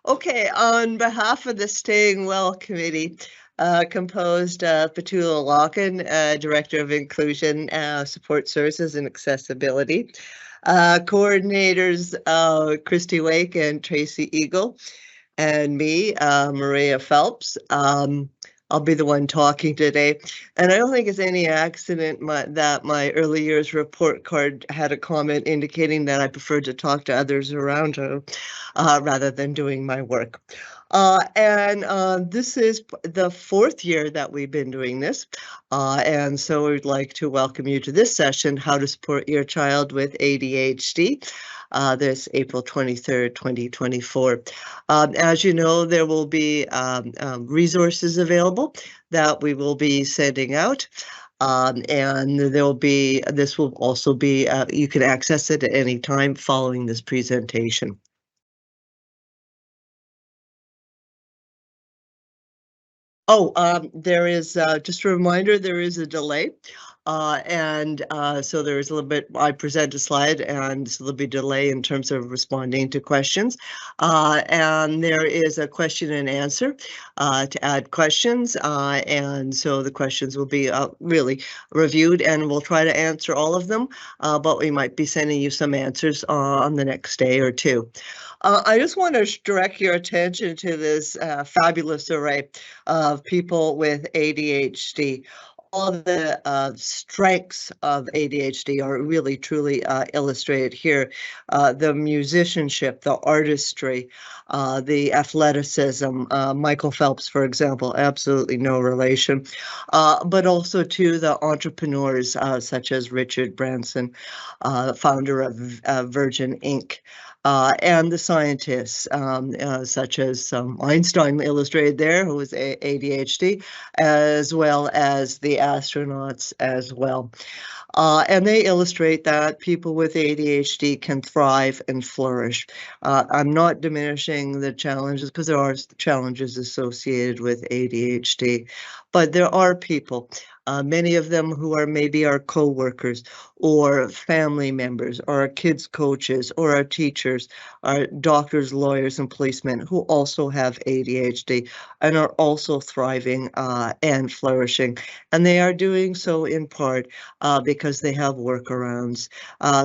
Okay, on behalf of the Staying Well Committee, composed of Petula Locken, Director of Inclusion, Support Services and Accessibility, coordinators Christy Wake and Tracy Eagle, and me, Maria Phelps. I'll be the one talking today. And I don't think it's any accident that my early years report card had a comment indicating that I prefer to talk to others around her rather than doing my work. This is the fourth year that we've been doing this. And so we'd like to welcome you to this session, How to Support Your Child with ADHD. This April 23rd, 2024. As you know, there will be resources available that we will be sending out. And this will also be, you can access it at any time following this presentation. There is just a reminder, there is a delay. So there is a little bit, I present a slide and so there'll be delay in terms of responding to questions. And there is a question and answer to add questions. And so the questions will be really reviewed and we'll try to answer all of them, but we might be sending you some answers on the next day or two. I just want to direct your attention to this fabulous array of people with ADHD. All of the strengths of ADHD are really truly illustrated here. The musicianship, the artistry, the athleticism, Michael Phelps, for example, absolutely no relation, but also to the entrepreneurs such as Richard Branson, founder of Virgin Inc. And the scientists, such as Einstein illustrated there, who was ADHD, as well as the astronauts as well. And they illustrate that people with ADHD can thrive and flourish. I'm not diminishing the challenges because there are challenges associated with ADHD, but there are people, many of them who are maybe our co-workers or family members or our kids' coaches or our teachers, our doctors, lawyers, and policemen who also have ADHD and are also thriving and flourishing. And they are doing so in part because they have workarounds.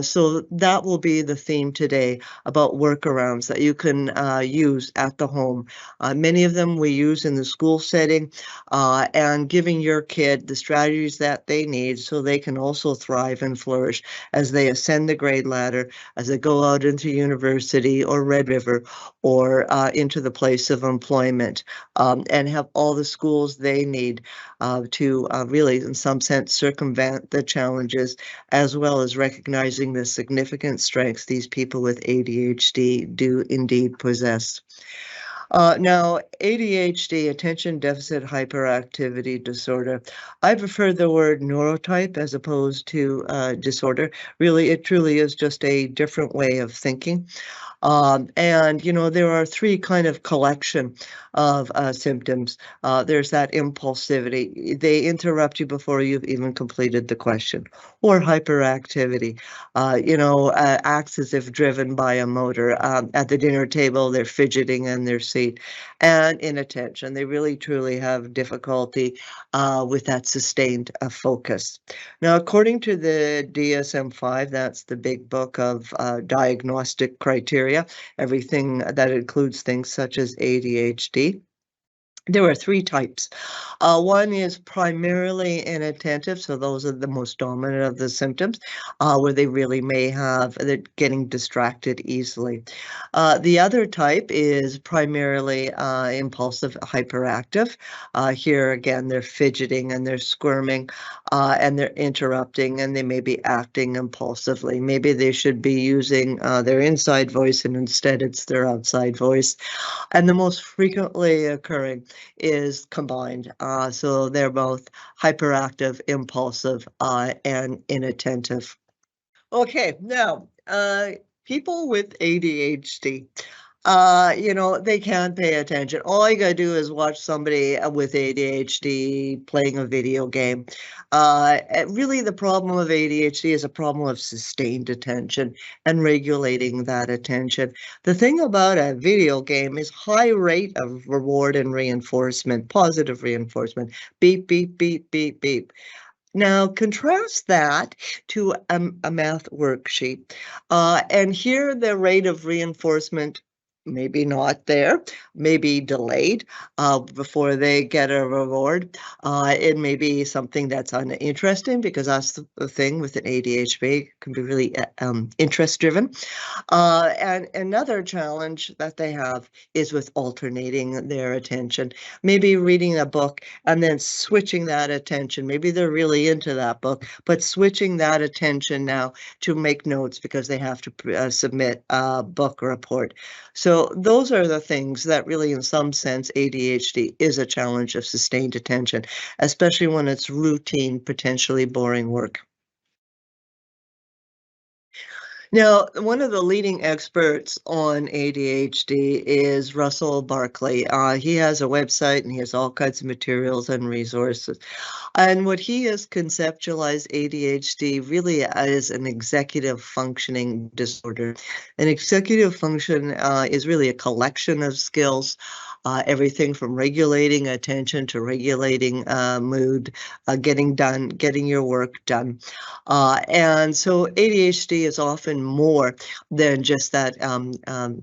So that will be the theme today, about workarounds that you can use at the home. Many of them we use in the school setting, and giving your kid the strategies that they need so they can also thrive and flourish as they ascend the grade ladder, as they go out into university or Red River or into the place of employment, and have all the schools they need to really, in some sense, circumvent the challenges, as well as recognizing the significant strengths these people with ADHD do indeed possess. Now, ADHD, attention deficit hyperactivity disorder. I prefer the word neurotype as opposed to disorder. Really, it truly is just a different way of thinking. And, you know, there are three kind of collection of symptoms. There's that impulsivity. They interrupt you before you've even completed the question. Or hyperactivity, acts as if driven by a motor. At the dinner table, they're fidgeting in their seat. And inattention. They really, truly have difficulty with that sustained focus. Now, according to the DSM-5, that's the big book of diagnostic criteria, everything that includes things such as ADHD. There are three types. One is primarily inattentive, so those are the most dominant of the symptoms, where they really may have, they're getting distracted easily. The other type is primarily impulsive hyperactive. Here again, they're fidgeting and they're squirming and they're interrupting and they may be acting impulsively. Maybe they should be using their inside voice and instead it's their outside voice. And the most frequently occurring is combined. So they're both hyperactive, impulsive, and inattentive. Okay, now, people with ADHD. they can't pay attention. All you gotta do is watch somebody with ADHD playing a video game. Really, the problem of ADHD is a problem of sustained attention and regulating that attention. The thing about a video game is high rate of reward and reinforcement, positive reinforcement. Beep, beep, beep, beep, beep. Now, contrast that to a math worksheet. And here the rate of reinforcement maybe not there, maybe delayed before they get a reward. It may be something that's uninteresting because that's the thing with an ADHD, can be really interest driven. And another challenge that they have is with alternating their attention, maybe reading a book and then switching that attention. Maybe they're really into that book, but switching that attention now to make notes because they have to submit a book report. So those are the things that really, in some sense, ADHD is a challenge of sustained attention, especially when it's routine, potentially boring work. Now, one of the leading experts on ADHD is Russell Barkley. He has a website and he has all kinds of materials and resources. And what he has conceptualized ADHD really as an executive functioning disorder. An executive function is really a collection of skills, everything from regulating attention to regulating mood, getting your work done. And so ADHD is often more than just that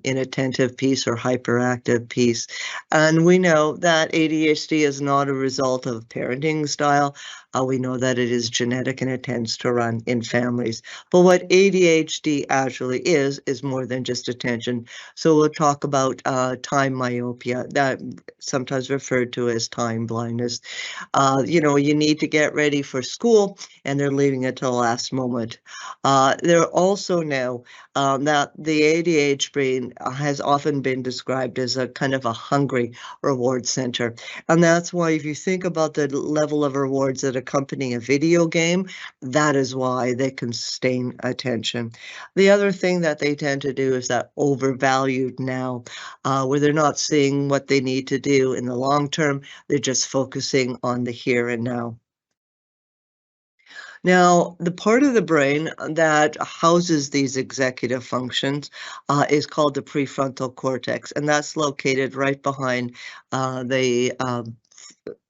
inattentive piece or hyperactive piece. And we know that ADHD is not a result of parenting style. We know that it is genetic and it tends to run in families. But what ADHD actually is more than just attention. So we'll talk about time myopia, that sometimes referred to as time blindness. You need to get ready for school and they're leaving it till the last moment. There also know that the ADHD brain has often been described as a kind of a hungry reward center. And that's why if you think about the level of rewards that accompany a video game, that is why they can sustain attention. The other thing that they tend to do is that overvalued now, where they're not seeing what they need to do in the long term, they're just focusing on the here and now. Now, the part of the brain that houses these executive functions is called the prefrontal cortex, and that's located right behind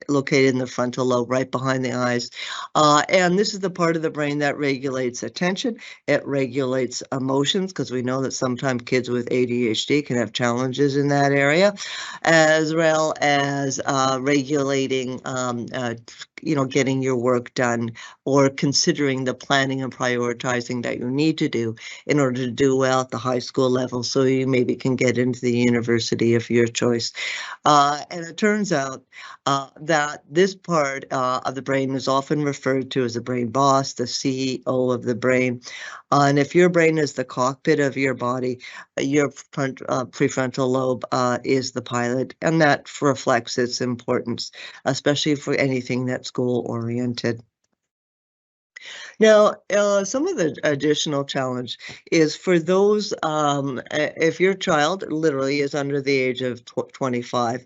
located in the frontal lobe, right behind the eyes. And this is the part of the brain that regulates attention. It regulates emotions, because we know that sometimes kids with ADHD can have challenges in that area, as well as regulating, getting your work done or considering the planning and prioritizing that you need to do in order to do well at the high school level so you maybe can get into the university of your choice. And it turns out that this part of the brain is often referred to as the brain boss, the CEO of the brain. And if your brain is the cockpit of your body, your prefrontal lobe is the pilot, and that reflects its importance, especially for anything that's goal-oriented. Now, some of the additional challenge is for those, if your child literally is under the age of 25,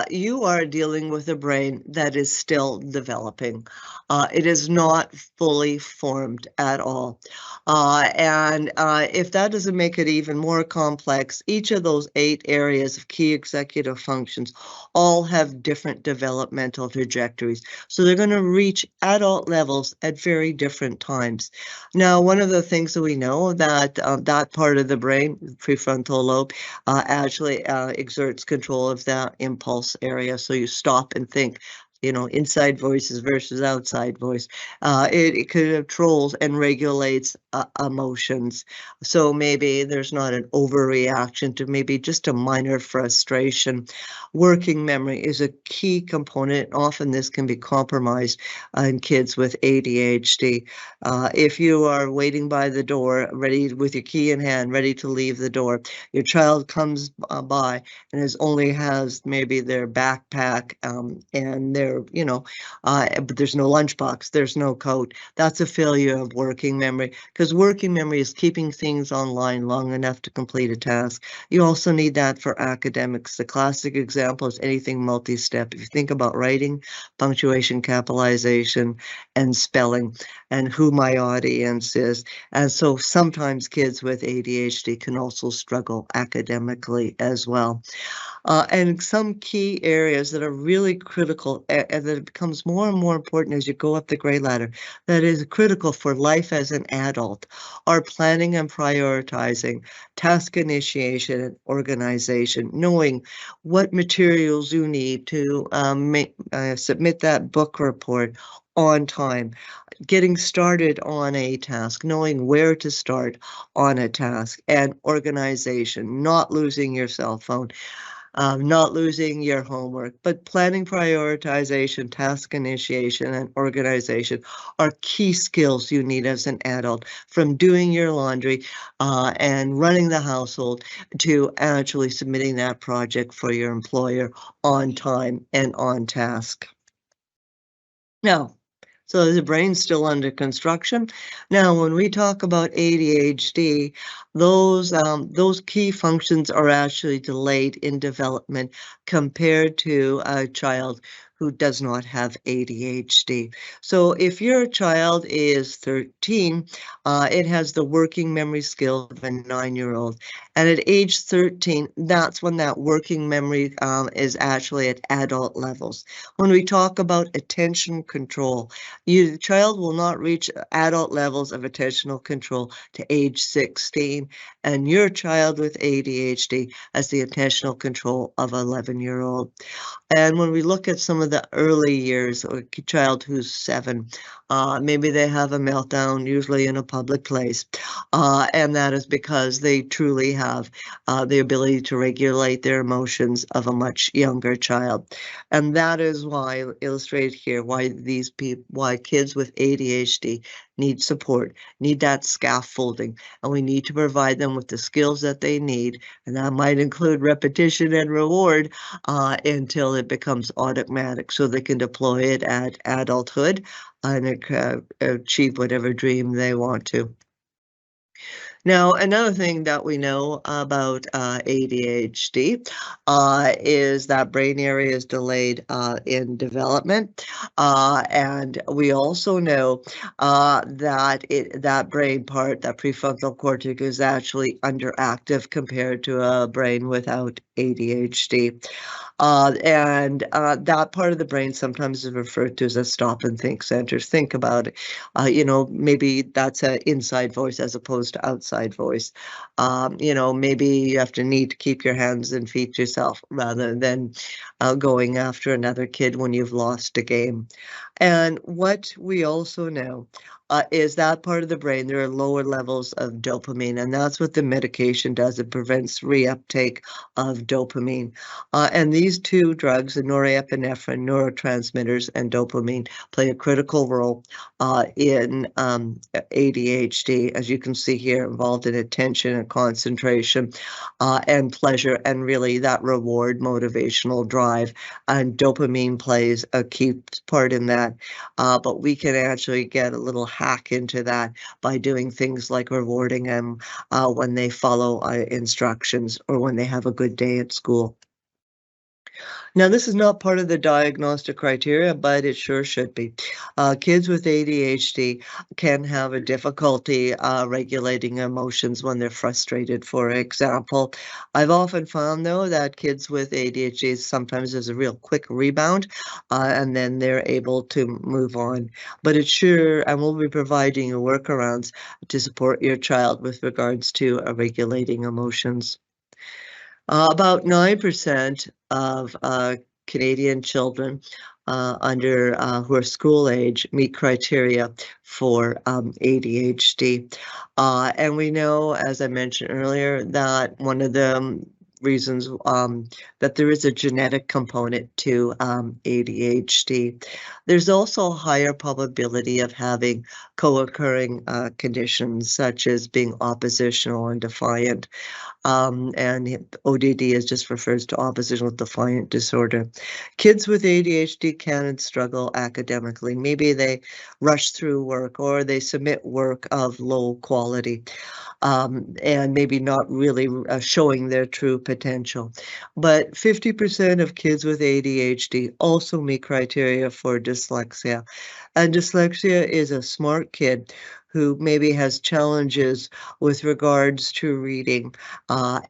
you are dealing with a brain that is still developing. It is not fully formed at all. And if that doesn't make it even more complex, each of those 8 areas of key executive functions all have different developmental trajectories. So they're going to reach adult levels at very different times. Now, one of the things that we know that that part of the brain, prefrontal lobe, actually exerts control of that impulse area. So you stop and think, inside voices versus outside voice. It controls and regulates emotions. So maybe there's not an overreaction to maybe just a minor frustration. Working memory is a key component. Often this can be compromised in kids with ADHD. If you are waiting by the door, ready with your key in hand, ready to leave the door, your child comes by and only has maybe their backpack and their they're, but there's no lunchbox, there's no coat. That's a failure of working memory, because working memory is keeping things online long enough to complete a task. You also need that for academics. The classic example is anything multi-step. If you think about writing, punctuation, capitalization, and spelling, and who my audience is. And so sometimes kids with ADHD can also struggle academically as well. And some key areas that are really critical, and that it becomes more and more important as you go up the grade ladder, that is critical for life as an adult, are planning and prioritizing, task initiation and organization, knowing what materials you need to submit that book report on time, getting started on a task, knowing where to start on a task, and organization, not losing your cell phone, not losing your homework, but planning, prioritization, task initiation, and organization are key skills you need as an adult, from doing your laundry and running the household to actually submitting that project for your employer on time and on task. Now, so the brain's still under construction. Now, when we talk about ADHD, those key functions are actually delayed in development compared to a child who does not have ADHD. So if your child is 13, it has the working memory skill of a 9-year-old. And at age 13, that's when that working memory is actually at adult levels. When we talk about attention control, the child will not reach adult levels of attentional control to age 16, and your child with ADHD has the attentional control of an 11-year-old. And when we look at some of the early years, a child who's 7, maybe they have a meltdown, usually in a public place, and that is because they truly have the ability to regulate their emotions of a much younger child. And that is why, illustrated here, why kids with ADHD need support, need that scaffolding, and we need to provide them with the skills that they need, and that might include repetition and reward until it becomes automatic, so they can deploy it at adulthood and achieve whatever dream they want to. Now, another thing that we know about ADHD is that brain area is delayed in development. And we also know that that brain part, that prefrontal cortex, is actually underactive compared to a brain without ADHD. And that part of the brain sometimes is referred to as a stop and think center. Think about it. Maybe that's an inside voice as opposed to outside voice. Maybe you have to need to keep your hands and feet to yourself rather than going after another kid when you've lost a game. And what we also know is that part of the brain, there are lower levels of dopamine, and that's what the medication does. It prevents reuptake of dopamine. And these two drugs, the norepinephrine, neurotransmitters, and dopamine, play a critical role in ADHD, as you can see here, involved in attention and concentration and pleasure, and really that reward motivational drive. And dopamine plays a key part in that. But we can actually get a little hack into that by doing things like rewarding them when they follow instructions or when they have a good day at school. Now, this is not part of the diagnostic criteria, but it sure should be. Kids with ADHD can have a difficulty regulating emotions when they're frustrated, for example. I've often found, though, that kids with ADHD sometimes there's a real quick rebound, and then they're able to move on. But it's sure, and we'll be providing you workarounds to support your child with regards to regulating emotions. About 9% of Canadian children who are school age meet criteria for ADHD. And we know, as I mentioned earlier, that one of the reasons that there is a genetic component to ADHD. There's also a higher probability of having co-occurring conditions such as being oppositional and defiant. And ODD is just refers to oppositional defiant disorder. Kids with ADHD can struggle academically. Maybe they rush through work or they submit work of low quality. And maybe not really showing their true potential. But 50% of kids with ADHD also meet criteria for dyslexia. And dyslexia is a smart kid who maybe has challenges with regards to reading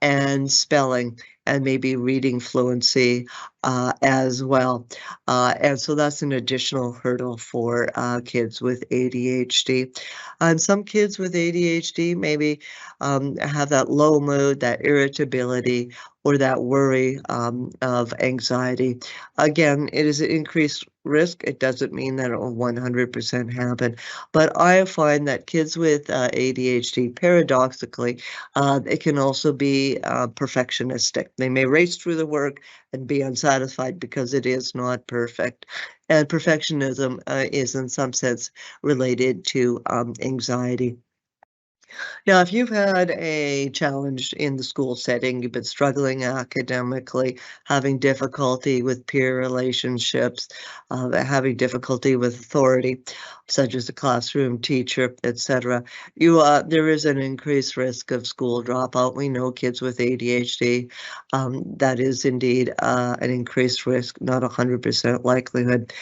and spelling and maybe reading fluency as well. And so that's an additional hurdle for kids with ADHD. And some kids with ADHD maybe have that low mood, that irritability, or that worry of anxiety. Again, it is an increased risk. It doesn't mean that it will 100% happen. But I find that kids with ADHD, paradoxically, it can also be perfectionistic. They may race through the work and be unsatisfied because it is not perfect. And perfectionism is in some sense related to anxiety. Now, if you've had a challenge in the school setting, you've been struggling academically, having difficulty with peer relationships, having difficulty with authority, such as a classroom teacher, etc., there is an increased risk of school dropout. We know kids with ADHD, that is indeed an increased risk, not 100% likelihood.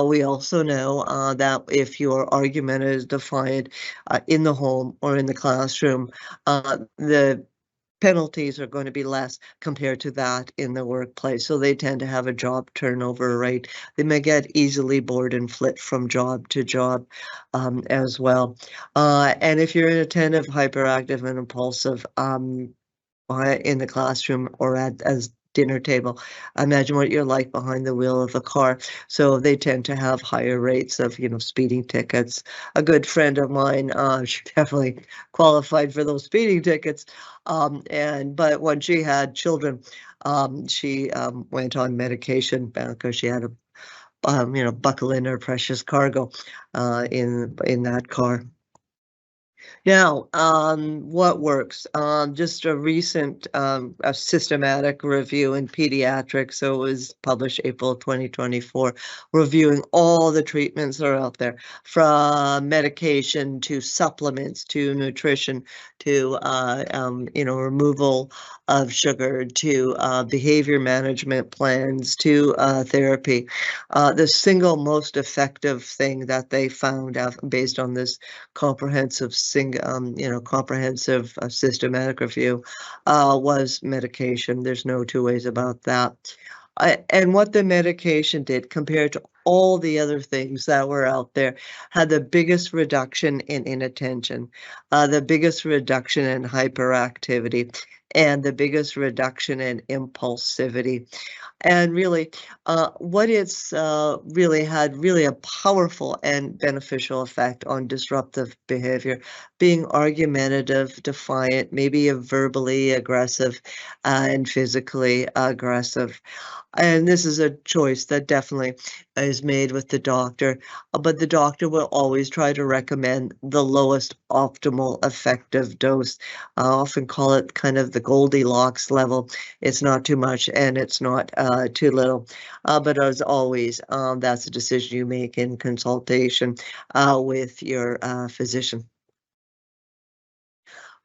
We also know that if your argument is defiant in the home or in the classroom, the penalties are going to be less compared to that in the workplace. So they tend to have a job turnover rate. They may get easily bored and flit from job to job as well. And if you're inattentive, hyperactive, and impulsive, in the classroom or as dinner table. Imagine what you're like behind the wheel of a car. So they tend to have higher rates of, speeding tickets. A good friend of mine, she definitely qualified for those speeding tickets. But when she had children, she went on medication because she had to, buckle in her precious cargo in that car. Now, what works? Just a recent a systematic review in pediatrics, so it was published April 2024, reviewing all the treatments that are out there, from medication to supplements to nutrition to removal of sugar to behavior management plans to therapy. The single most effective thing that they found out based on this comprehensive systematic review was medication. There's no two ways about that. And what the medication did compared to all the other things that were out there had the biggest reduction in inattention, the biggest reduction in hyperactivity, and the biggest reduction in impulsivity. And really, what it's really had a powerful and beneficial effect on disruptive behavior, being argumentative, defiant, maybe verbally aggressive, and physically aggressive. And this is a choice that definitely is made with the doctor, but the doctor will always try to recommend the lowest optimal effective dose. I often call it kind of the Goldilocks level. It's not too much and it's not too little. But as always, that's a decision you make in consultation with your physician.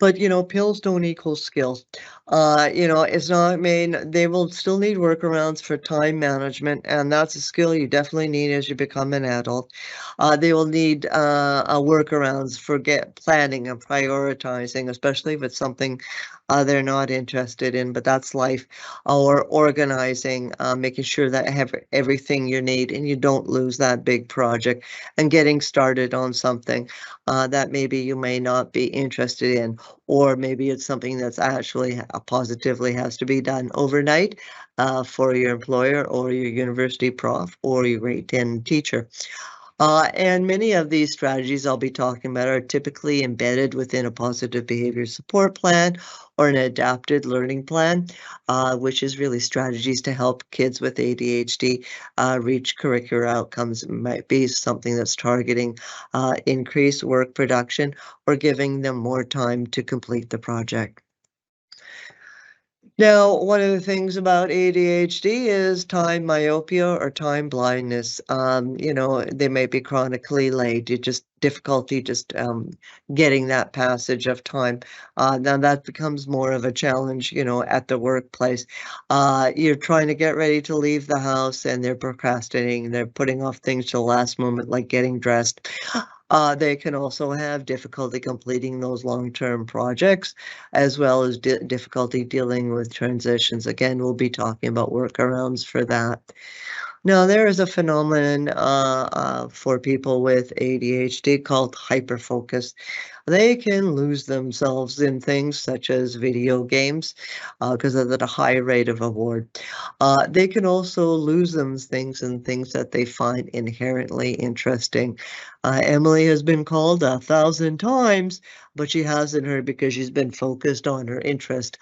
But, pills don't equal skills. It's not they will still need workarounds for time management, and that's a skill you definitely need as you become an adult. They will need workarounds for planning and prioritizing, especially if it's something they're not interested in, but that's life. Or organizing, making sure that I have everything you need and you don't lose that big project, and getting started on something that maybe you may not be interested in, or maybe it's something that's actually positively has to be done overnight for your employer or your university prof or your grade 10 teacher. And many of these strategies I'll be talking about are typically embedded within a positive behavior support plan or an adapted learning plan, which is really strategies to help kids with ADHD reach curricular outcomes. It might be something that's targeting increased work production or giving them more time to complete the project. Now, one of the things about ADHD is time myopia or time blindness. They may be chronically late. It's just difficulty just getting that passage of time. Now that becomes more of a challenge, at the workplace. You're trying to get ready to leave the house and they're procrastinating. They're putting off things to the last moment, like getting dressed. They can also have difficulty completing those long-term projects, as well as difficulty dealing with transitions. Again, we'll be talking about workarounds for that. Now, there is a phenomenon for people with ADHD called hyperfocus. They can lose themselves in things such as video games because of the high rate of reward. They can also lose things in things that they find inherently interesting. Emily has been called 1,000 times, but she hasn't heard because she's been focused on her interest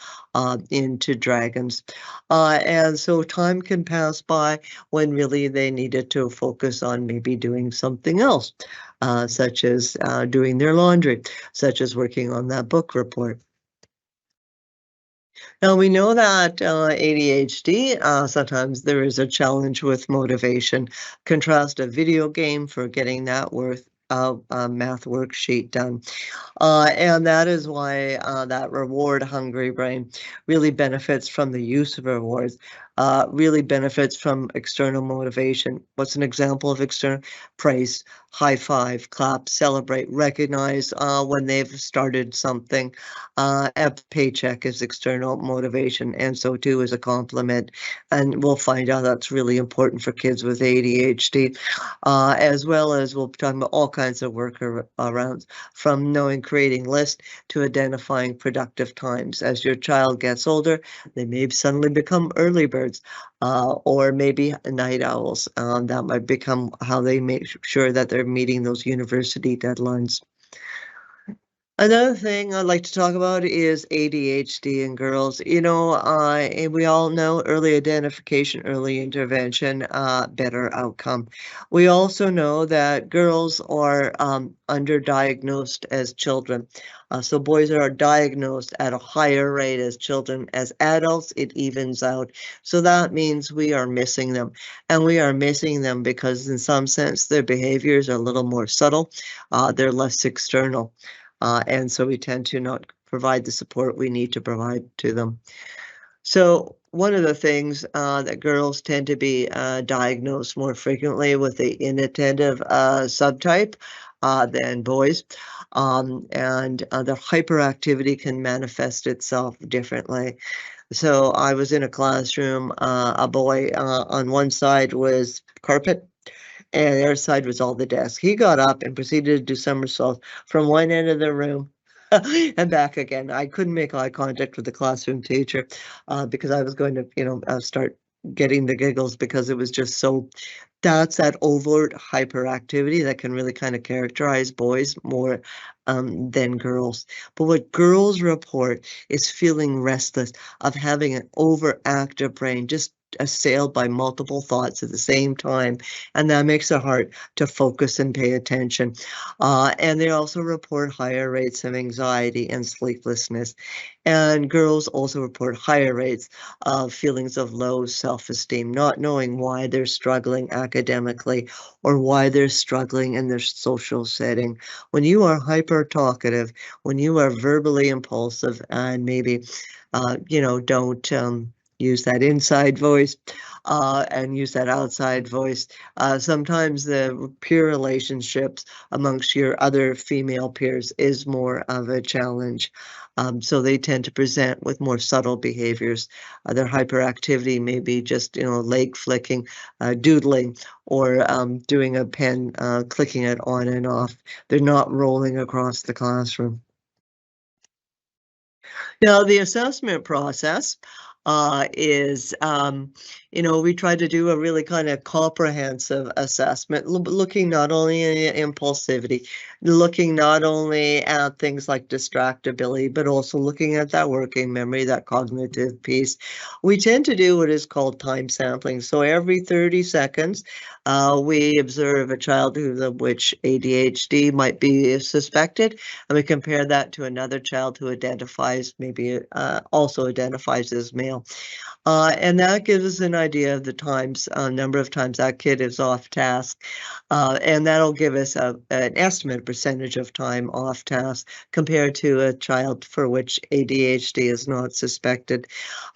into dragons. And so time can pass by when really they needed to focus on maybe doing something else, such as doing their laundry, such as working on that book report. Now we know that ADHD, sometimes there is a challenge with motivation. Contrast a video game for getting that math worksheet done. And that is why that reward-hungry brain really benefits from the use of rewards, really benefits from external motivation. What's an example of external? Praise, high five, clap, celebrate, recognize when they've started something. A paycheck is external motivation, and so too is a compliment. And we'll find out that's really important for kids with ADHD, as well as we'll be talking about all kinds of workarounds, from knowing creating lists to identifying productive times. As your child gets older, they may suddenly become early birds or maybe night owls. That might become how they make sure that they're meeting those university deadlines. Another thing I'd like to talk about is ADHD in girls. And we all know early identification, early intervention, better outcome. We also know that girls are underdiagnosed as children. So boys are diagnosed at a higher rate as children. As adults, it evens out. So that means we are missing them. And we are missing them because in some sense, their behaviors are a little more subtle. They're less external. And so we tend to not provide the support we need to provide to them. So one of the things that girls tend to be diagnosed more frequently with the inattentive subtype than boys. And the hyperactivity can manifest itself differently. So I was in a classroom, a boy on one side was carpet, and the other side was all the desks. He got up and proceeded to do somersaults from one end of the room and back again. I couldn't make eye contact with the classroom teacher because I was going to, start getting the giggles because it was just so. That's that overt hyperactivity that can really kind of characterize boys more than girls. But what girls report is feeling restless, of having an overactive brain, just assailed by multiple thoughts at the same time, and that makes it hard to focus and pay attention. And they also report higher rates of anxiety and sleeplessness. And girls also report higher rates of feelings of low self-esteem, not knowing why they're struggling academically or why they're struggling in their social setting. When you are hyper talkative, when you are verbally impulsive, and maybe, don't use that inside voice and use that outside voice. Sometimes the peer relationships amongst your other female peers is more of a challenge. So they tend to present with more subtle behaviors. Their hyperactivity may be just, leg flicking, doodling, or doing a pen, clicking it on and off. They're not rolling across the classroom. Now, the assessment process, is, we try to do a really kind of comprehensive assessment, looking not only at impulsivity, looking not only at things like distractibility, but also looking at that working memory, that cognitive piece. We tend to do what is called time sampling. So every 30 seconds, we observe a child of which ADHD might be suspected, and we compare that to another child who identifies, maybe also identifies as male. And that gives us an idea of the times, number of times that kid is off task. And that'll give us an estimate percentage of time off task compared to a child for which ADHD is not suspected.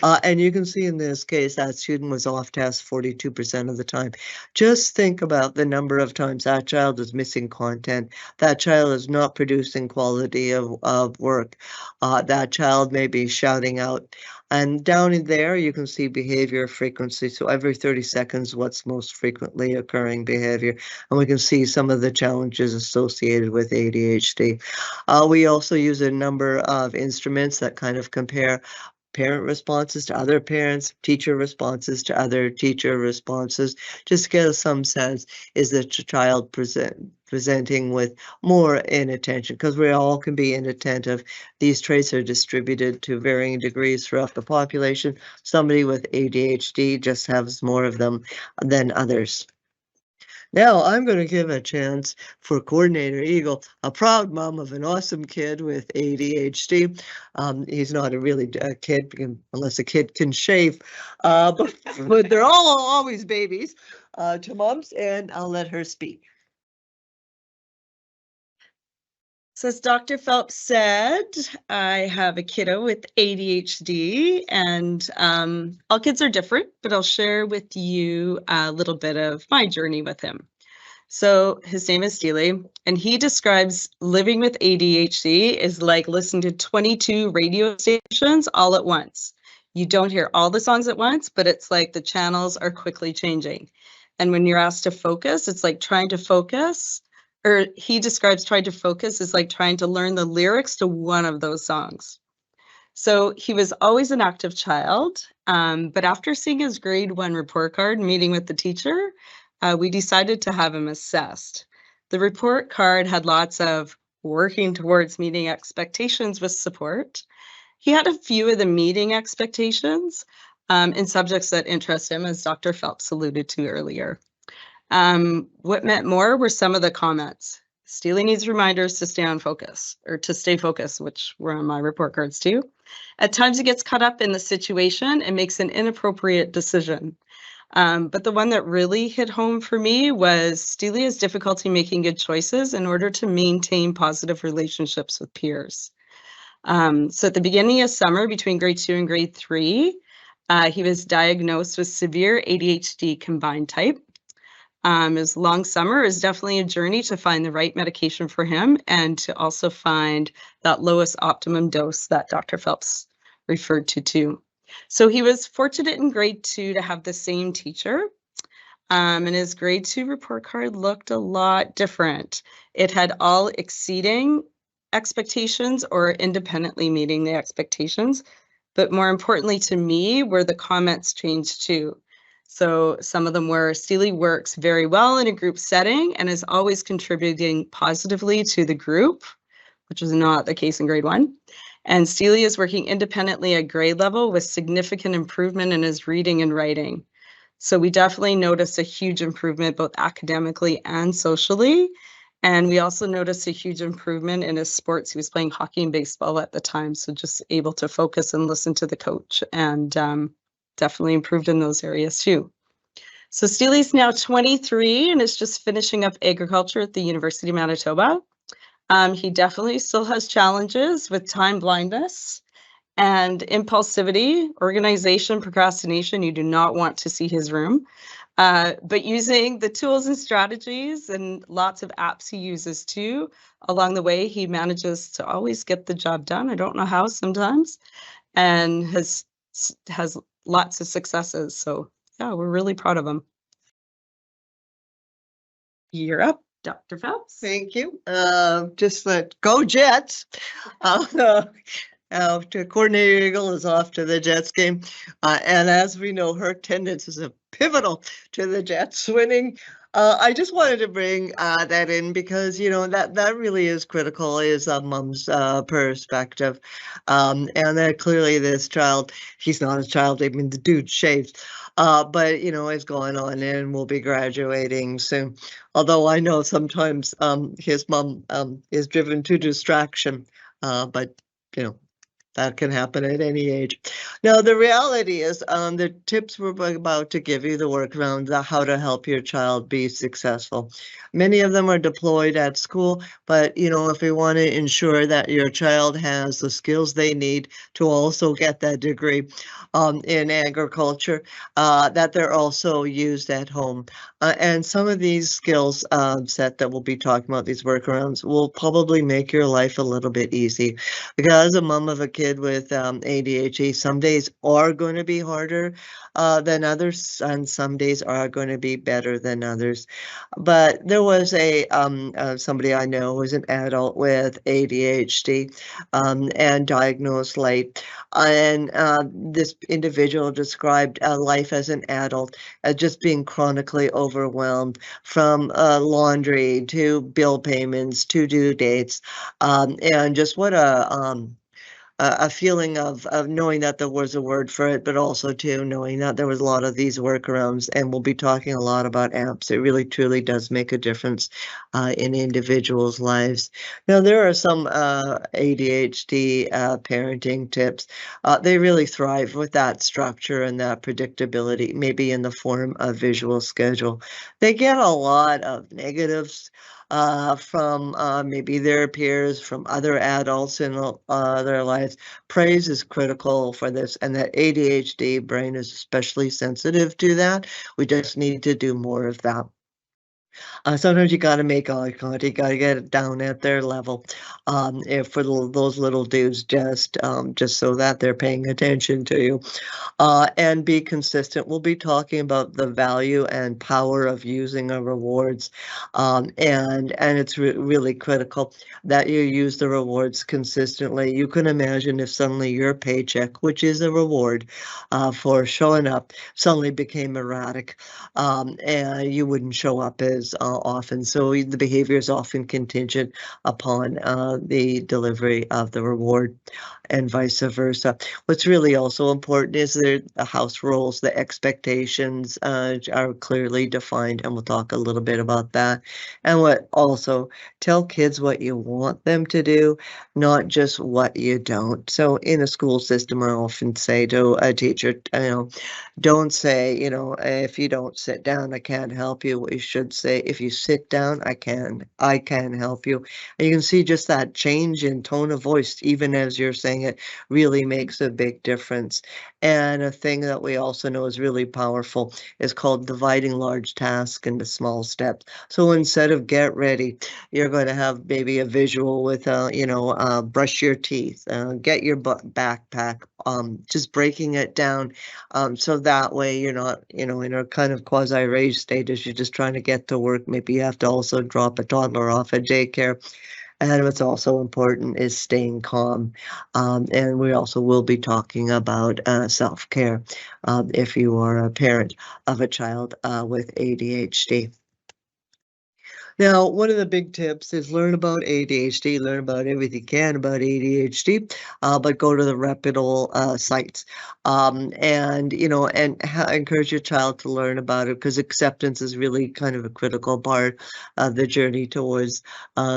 And you can see in this case that student was off task 42% of the time. Just think about the number of times that child is missing content, that child is not producing quality of work, that child may be shouting out. And down in there, you can see behavior frequency. So every 30 seconds, what's most frequently occurring behavior. And we can see some of the challenges associated with ADHD. We also use a number of instruments that kind of compare parent responses to other parents, teacher responses to other teacher responses, just to get some sense, is the child presenting with more inattention, because we all can be inattentive. These traits are distributed to varying degrees throughout the population. Somebody with ADHD just has more of them than others. Now I'm going to give a chance for Coordinator Eagle, a proud mom of an awesome kid with ADHD. He's not a really kid, unless a kid can shave, but they're all always babies to moms, and I'll let her speak. So as Dr. Phelps said, I have a kiddo with ADHD, and all kids are different, but I'll share with you a little bit of my journey with him. So his name is Steely, and he describes living with ADHD is like listening to 22 radio stations all at once. You don't hear all the songs at once, but it's like the channels are quickly changing. And when you're asked to focus, it's like trying to focus, or he describes trying to focus is like trying to learn the lyrics to one of those songs. So he was always an active child, but after seeing his grade 1 report card, meeting with the teacher, we decided to have him assessed. The report card had lots of working towards meeting expectations with support. He had a few of the meeting expectations in subjects that interest him, as Dr. Phelps alluded to earlier. What meant more were some of the comments. Steely needs reminders to stay on focus, or to stay focused, which were on my report cards too. At times he gets caught up in the situation and makes an inappropriate decision. But the one that really hit home for me was Steely has difficulty making good choices in order to maintain positive relationships with peers. So at the beginning of summer, between grade 2 and grade 3, he was diagnosed with severe ADHD combined type. His long summer is definitely a journey to find the right medication for him and to also find that lowest optimum dose that Dr. Phelps referred to too. So he was fortunate in grade 2 to have the same teacher, and his grade 2 report card looked a lot different. It had all exceeding expectations or independently meeting the expectations, but more importantly to me were the comments changed too. So some of them were, Steely works very well in a group setting and is always contributing positively to the group, which was not the case in grade 1. And Steely is working independently at grade level with significant improvement in his reading and writing. So we definitely noticed a huge improvement both academically and socially. And we also noticed a huge improvement in his sports. He was playing hockey and baseball at the time, so just able to focus and listen to the coach, and definitely improved in those areas too. So Steely's now 23 and is just finishing up agriculture at the University of Manitoba. He definitely still has challenges with time blindness and impulsivity, organization, procrastination. You do not want to see his room. But using the tools and strategies and lots of apps he uses too, along the way, he manages to always get the job done. I don't know how sometimes, and has lots of successes. So yeah, we're really proud of him. You're up, Dr. Phelps. Thank you. Just let go Jets. Coordinator Eagle is off to the Jets game. And as we know, her attendance is pivotal to the Jets winning. I just wanted to bring that in because, that really is critical, is a mom's perspective. And that clearly this child, he's not a child, I mean, the dude shaved, but, is going on and will be graduating soon. Although I know sometimes his mom is driven to distraction, but, that can happen at any age. Now, the reality is the tips we're about to give you, the workaround, how to help your child be successful. Many of them are deployed at school, but, if we want to ensure that your child has the skills they need to also get that degree in agriculture, that they're also used at home. And some of these skills set that we'll be talking about, these workarounds, will probably make your life a little bit easy. Because as a mom of a kid with ADHD, some days are going to be harder than others, and some days are going to be better than others. But there was somebody I know was an adult with ADHD and diagnosed late. And this individual described life as an adult as just being chronically overwhelmed, from laundry to bill payments to due dates, and just what a feeling of knowing that there was a word for it, but also too knowing that there was a lot of these workarounds, and we'll be talking a lot about apps. It really truly does make a difference in individuals' lives. Now, there are some ADHD parenting tips. They really thrive with that structure and that predictability, maybe in the form of visual schedule. They get a lot of negatives from maybe their peers, from other adults in their lives. Praise is critical for this, and the ADHD brain is especially sensitive to that. We just need to do more of that. Sometimes you got to make eye contact. You got to get it down at their level, if for those little dudes, just so that they're paying attention to you. And be consistent. We'll be talking about the value and power of using a rewards, and it's really critical that you use the rewards consistently. You can imagine if suddenly your paycheck, which is a reward for showing up, suddenly became erratic, and you wouldn't show up as often. So the behavior is often contingent upon the delivery of the reward, and vice versa. What's really also important is the house rules, the expectations are clearly defined, and we'll talk a little bit about that. And what also, tell kids what you want them to do, not just what you don't. So in a school system, I often say to a teacher, don't say, if you don't sit down, I can't help you. What you should say, if you sit down, I can help you. And you can see just that change in tone of voice, even as you're saying it, really makes a big difference. And a thing that we also know is really powerful is called dividing large tasks into small steps. So instead of get ready, you're going to have maybe a visual with, brush your teeth, get your backpack, just breaking it down. So that way you're not, in a kind of quasi-rage state as you're just trying to get to work. Maybe you have to also drop a toddler off at daycare. And what's also important is staying calm. And we also will be talking about self-care if you are a parent of a child with ADHD. Now, one of the big tips is learn about ADHD, learn about everything you can about ADHD, but go to the reputable sites. And, encourage your child to learn about it, because acceptance is really kind of a critical part of the journey towards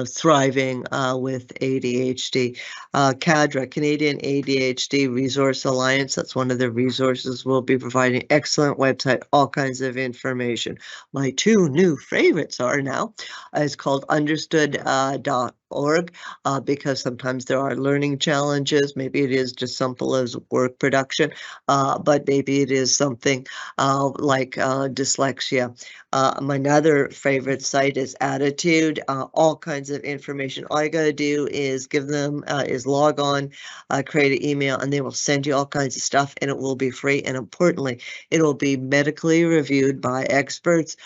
thriving with ADHD. CADRA, Canadian ADHD Resource Alliance, that's one of the resources we'll be providing. Excellent website, all kinds of information. My two new favorites are now. It's called understood.org because sometimes there are learning challenges. Maybe it is just simple as work production, but maybe it is something like dyslexia. My other favorite site is Attitude. All kinds of information. All you got to do is give them is log on, create an email, and they will send you all kinds of stuff, and it will be free. And importantly, it will be medically reviewed by experts.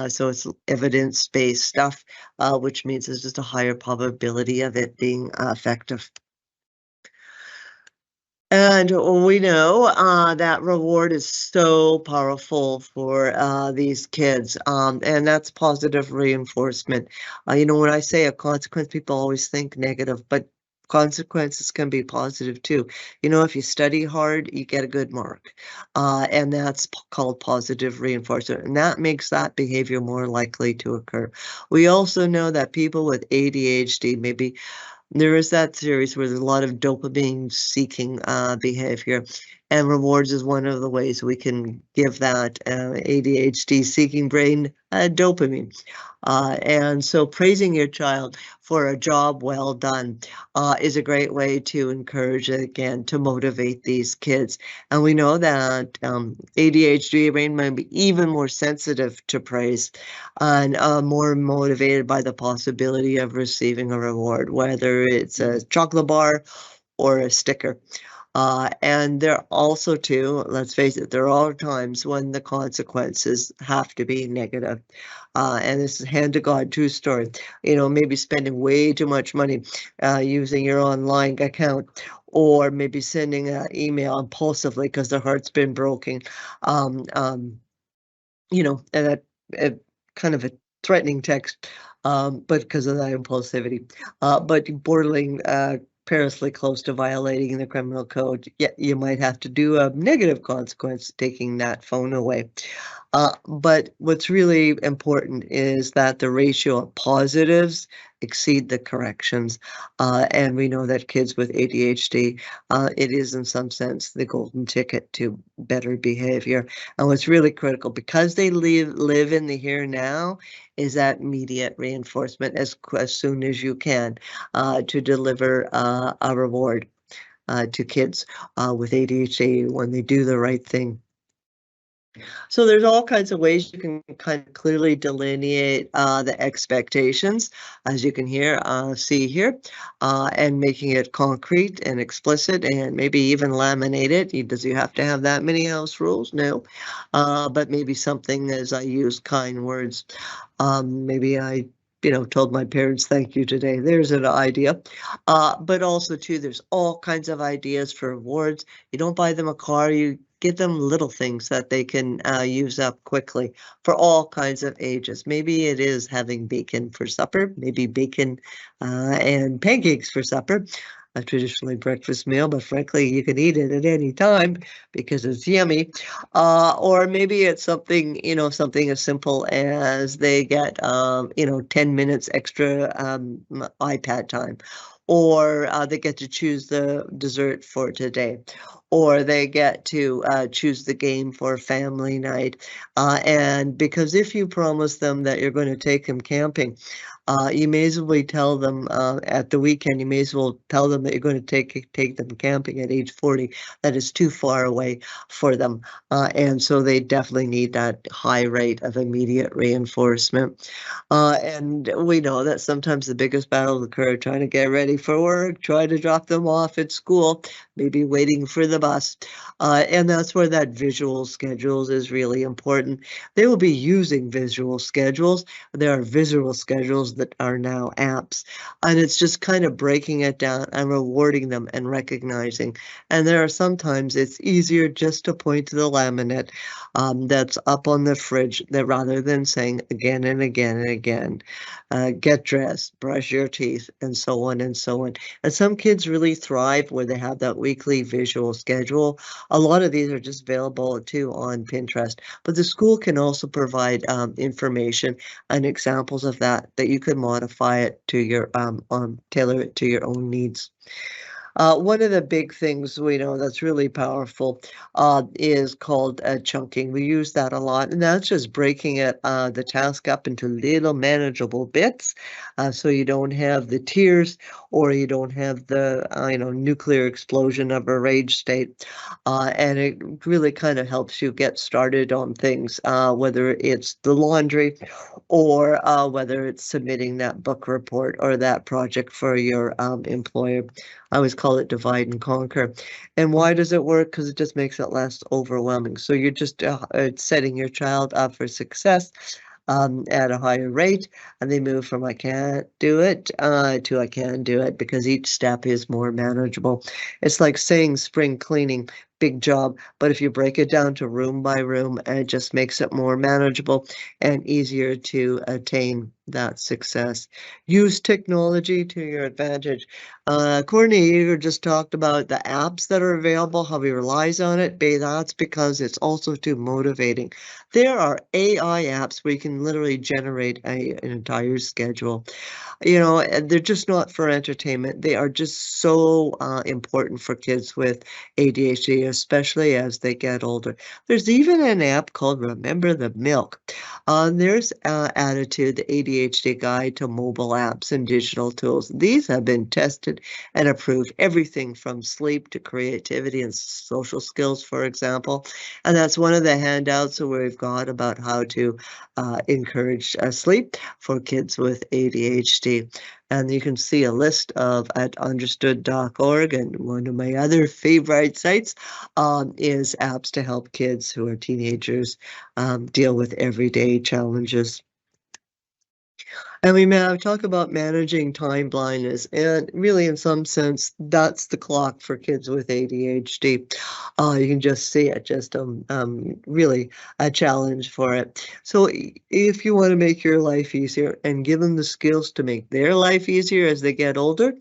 So it's evidence-based stuff, which means there's just a higher probability of it being effective. And we know that reward is so powerful for these kids, and that's positive reinforcement. When I say a consequence, people always think negative, but consequences can be positive too. If you study hard, you get a good mark, and that's called positive reinforcement, and that makes that behavior more likely to occur. We also know that people with ADHD, maybe there is that series where there's a lot of dopamine seeking behavior, and rewards is one of the ways we can give that ADHD seeking brain dopamine. And so praising your child for a job well done is a great way to encourage, again, to motivate these kids. And we know that ADHD brain might be even more sensitive to praise and more motivated by the possibility of receiving a reward, whether it's a chocolate bar or a sticker. And there also too, let's face it, there are times when the consequences have to be negative. And this is hand to God, true story. Maybe spending way too much money using your online account, or maybe sending an email impulsively because their heart's been broken. And that kind of a threatening text, but because of that impulsivity, but borderline perilously close to violating the criminal code, yet you might have to do a negative consequence, taking that phone away. But what's really important is that the ratio of positives exceed the corrections. And we know that kids with ADHD, it is in some sense the golden ticket to better behavior. And what's really critical, because they live in the here and now, is that immediate reinforcement as soon as you can to deliver a reward to kids with ADHD when they do the right thing. So there's all kinds of ways you can kind of clearly delineate the expectations, as you can see here, and making it concrete and explicit, and maybe even laminate it. Does you have to have that many house rules? No, but maybe something as I use kind words. Maybe I told my parents thank you today. There's an idea. But also too, there's all kinds of ideas for rewards. You don't buy them a car, you give them little things that they can use up quickly for all kinds of ages. Maybe it is having bacon for supper, maybe bacon and pancakes for supper, a traditionally breakfast meal, but frankly, you can eat it at any time because it's yummy. Or maybe it's something, something as simple as they get, 10 minutes extra iPad time, or they get to choose the dessert for today, or they get to choose the game for family night. And because if you promise them that you're going to take them camping, you may as well tell them at the weekend, you may as well tell them that you're going to take them camping at age 40. That is too far away for them. And so they definitely need that high rate of immediate reinforcement. And we know that sometimes the biggest battle occur trying to get ready for work, try to drop them off at school, maybe waiting for the bus. And that's where that visual schedules is really important. They will be using visual schedules. There are visual schedules that are now apps, and it's just kind of breaking it down and rewarding them and recognizing. And there are sometimes it's easier just to point to the laminate that's up on the fridge, that rather than saying again and again and again, get dressed, brush your teeth, and so on and so on. And some kids really thrive where they have that weekly visual schedule. A lot of these are just available too on Pinterest, but the school can also provide information and examples of that you could modify it to your tailor it to your own needs. One of the big things we know that's really powerful is called chunking. We use that a lot, and that's just breaking the task up into little manageable bits, so you don't have the tears or you don't have the nuclear explosion of a rage state. And it really kind of helps you get started on things, whether it's the laundry or whether it's submitting that book report or that project for your employer. I always call it divide and conquer. And why does it work? Because it just makes it less overwhelming. So you're just setting your child up for success. at a higher rate, and they move from I can't do it to I can do it because each step is more manageable. It's like saying spring cleaning, big job, but if you break it down to room by room, it just makes it more manageable and easier to attain that success. Use technology to your advantage. Courtney, you just talked about the apps that are available, how he relies on it. That's because it's also too motivating. There are AI apps where you can literally generate an entire schedule. You know, and they're just not for entertainment. They are just so important for kids with ADHD, especially as they get older. There's even an app called Remember the Milk. There's Attitude, the ADHD Guide to Mobile Apps and Digital Tools. These have been tested and approved, everything from sleep to creativity and social skills, for example. And that's one of the handouts that we've got about how to encourage sleep for kids with ADHD. And you can see a list of at understood.org. And one of my other favorite sites is apps to help kids who are teenagers deal with everyday challenges. And we talk about managing time blindness, and really, in some sense, that's the clock for kids with ADHD. You can just see it, just really a challenge for it. So, if you want to make your life easier and give them the skills to make their life easier as they get older,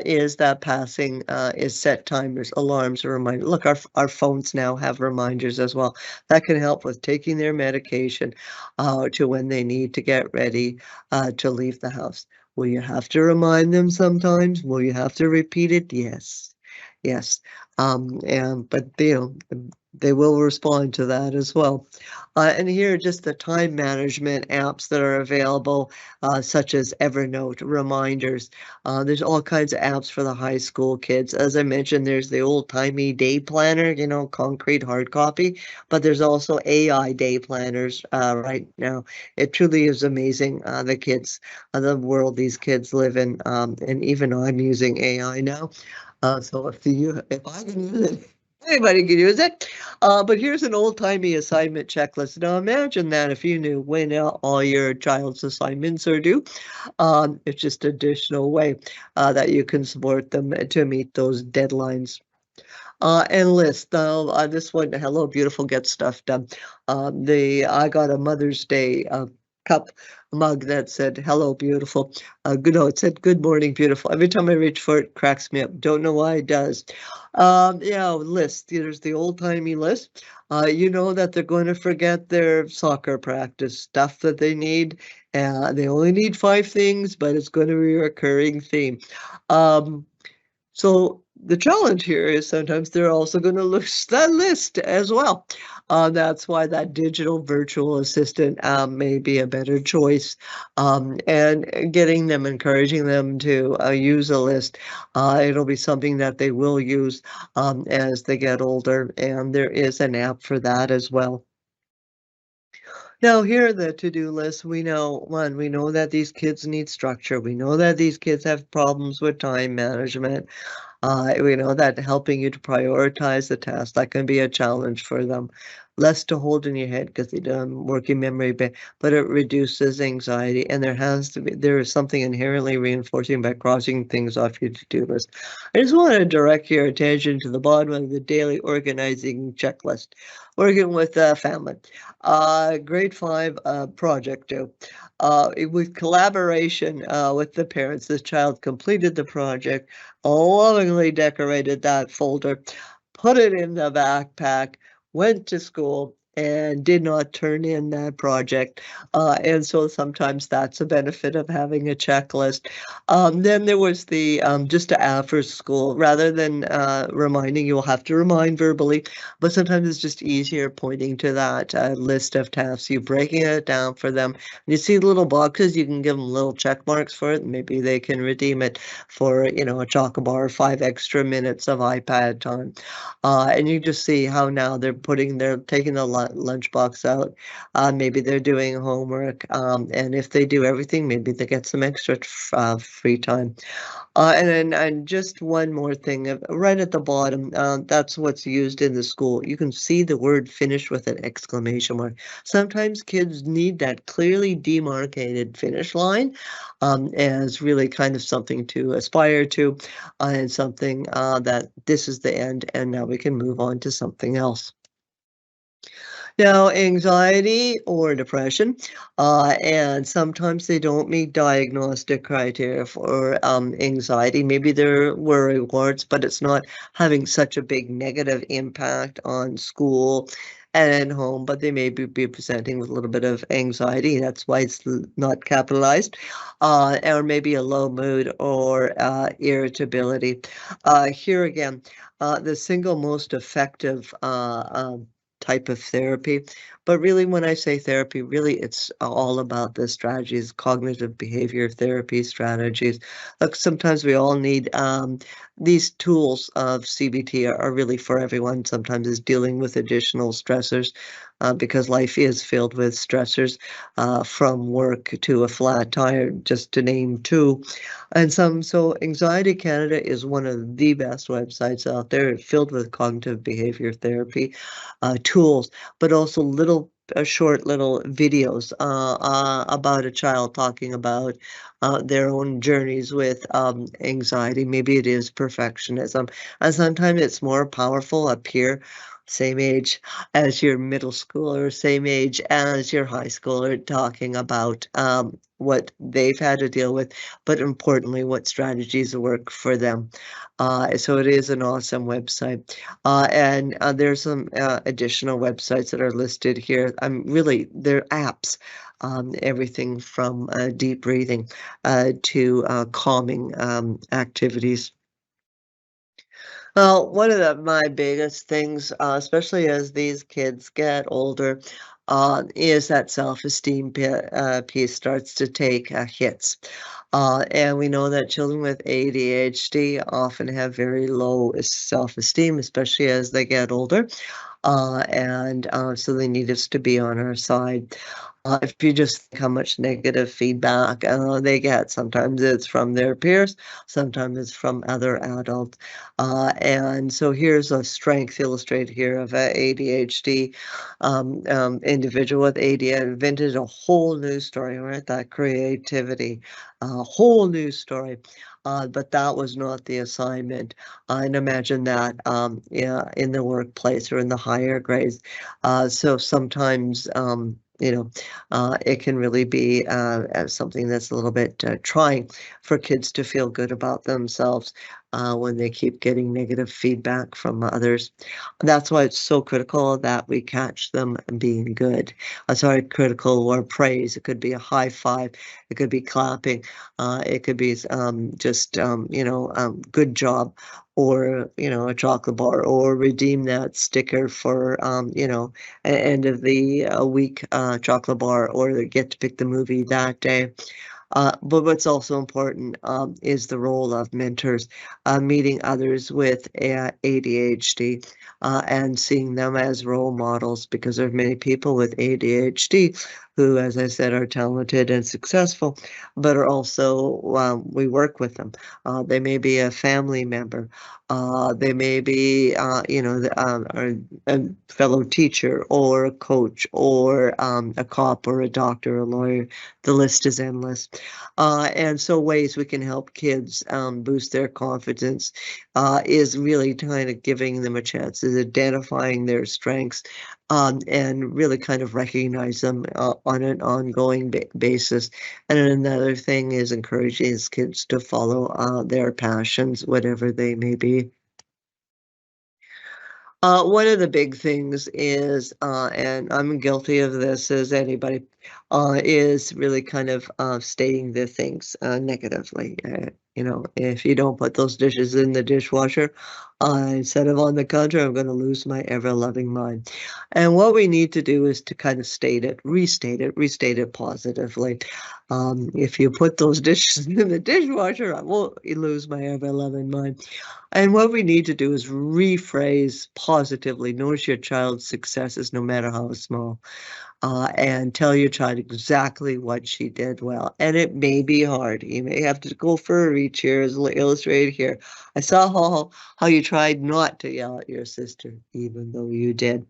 is that passing is set timers, alarms, or reminders. Look, our phones now have reminders as well. That can help with taking their medication to when they need to get ready to leave the house. Will you have to remind them sometimes? Will you have to repeat it? Yes. Yes. But they will respond to that as well. And here are just the time management apps that are available, such as Evernote, reminders. There's all kinds of apps for the high school kids. As I mentioned, there's the old-timey day planner, you know, concrete hard copy, but there's also AI day planners right now. It truly is amazing, the kids, the world these kids live in, and even I'm using AI now. So if I can use it, anybody can use it. But here's an old-timey assignment checklist. Now imagine that if you knew when all your child's assignments are due. It's just additional way that you can support them to meet those deadlines. And list. This one, Hello Beautiful, get stuff done. I got a Mother's Day cup mug that said Hello Beautiful. It said Good Morning Beautiful. Every time I reach for it, it cracks me up. Don't know why it does. List. There's the old-timey list. You know that they're going to forget their soccer practice stuff that they need. They only need 5 things, but it's going to be a recurring theme. So the challenge here is sometimes they're also going to lose that list as well. That's why that digital virtual assistant may be a better choice. And encouraging them to use a list. It'll be something that they will use as they get older. And there is an app for that as well. Now, here are the to-do list. We know that these kids need structure. We know that these kids have problems with time management. We know that helping you to prioritize the task, that can be a challenge for them. Less to hold in your head because they don't working memory, but it reduces anxiety. And there is something inherently reinforcing by crossing things off your to-do list. I just want to direct your attention to the bottom of the daily organizing checklist. Working with family. Grade 5 project due. With collaboration with the parents, the child completed the project, lovingly decorated that folder, put it in the backpack, went to school, and did not turn in that project. And so sometimes that's a benefit of having a checklist. Then there was the just after school, rather than reminding, you'll have to remind verbally, but sometimes it's just easier pointing to that list of tasks. You breaking it down for them. You see little boxes, you can give them little check marks for it. Maybe they can redeem it for, a chocobar, 5 extra minutes of iPad time. And you just see how now they're taking the lunchbox out. Maybe they're doing homework, and if they do everything, maybe they get some extra free time. And just one more thing, right at the bottom, that's what's used in the school. You can see the word finish with an exclamation mark. Sometimes kids need that clearly demarcated finish line as really kind of something to aspire to, and something that this is the end, and now we can move on to something else. Now, anxiety or depression, and sometimes they don't meet diagnostic criteria for anxiety. Maybe there were rewards, but it's not having such a big negative impact on school and home, but they may be presenting with a little bit of anxiety. That's why it's not capitalized, or maybe a low mood or irritability. Here again, the single most effective type of therapy. But really, when I say therapy, really it's all about the strategies, cognitive behavior therapy strategies. Look, sometimes we all need these tools of CBT are really for everyone. Sometimes it's dealing with additional stressors because life is filled with stressors from work to a flat tire, just to name two. So Anxiety Canada is one of the best websites out there, filled with cognitive behavior therapy tools, but also short little videos about a child talking about their own journeys with anxiety. Maybe it is perfectionism, and sometimes it's more powerful up here. Same age as your middle schooler, same age as your high schooler, talking about what they've had to deal with, but importantly, what strategies work for them. So it is an awesome website. And there's some additional websites that are listed here. They're apps, everything from deep breathing to calming activities. Well, one of my biggest things, especially as these kids get older, is that self-esteem piece starts to take hits. And we know that children with ADHD often have very low self-esteem, especially as they get older. So they need us to be on our side. If you just think how much negative feedback they get, sometimes it's from their peers, sometimes it's from other adults. And so here's a strength illustrated here of an ADHD individual with ADHD invented a whole new story, right? That creativity, a whole new story. But that was not the assignment. And imagine that yeah, in the workplace or in the higher grades. So sometimes it can really be as something that's a little bit trying for kids to feel good about themselves when they keep getting negative feedback from others. That's why it's so critical that we catch them being good. Sorry, critical or praise. It could be a high five. It could be clapping. It could be good job, or a chocolate bar, or redeem that sticker for end of the week chocolate bar, or they get to pick the movie that day. But what's also important is the role of mentors, meeting others with ADHD and seeing them as role models, because there are many people with ADHD who, as I said, are talented and successful, but are also, we work with them. They may be a family member. They may be, a fellow teacher or a coach or a cop or a doctor, a lawyer. The list is endless. And so ways we can help kids boost their confidence is really kind of giving them a chance, is identifying their strengths and really kind of recognize them on an ongoing basis. And another thing is encouraging kids to follow their passions, whatever they may be. One of the big things is, and I'm guilty of this as anybody, is really kind of stating the things negatively. If you don't put those dishes in the dishwasher, instead of on the counter, I'm going to lose my ever-loving mind. And what we need to do is to kind of restate it positively. If you put those dishes in the dishwasher, I won't lose my ever-loving mind. And what we need to do is rephrase positively. Notice your child's successes, no matter how small, and tell your child exactly what she did well. And it may be hard. You may have to go for a reach here, as illustrated here. I saw how you tried not to yell at your sister, even though you did.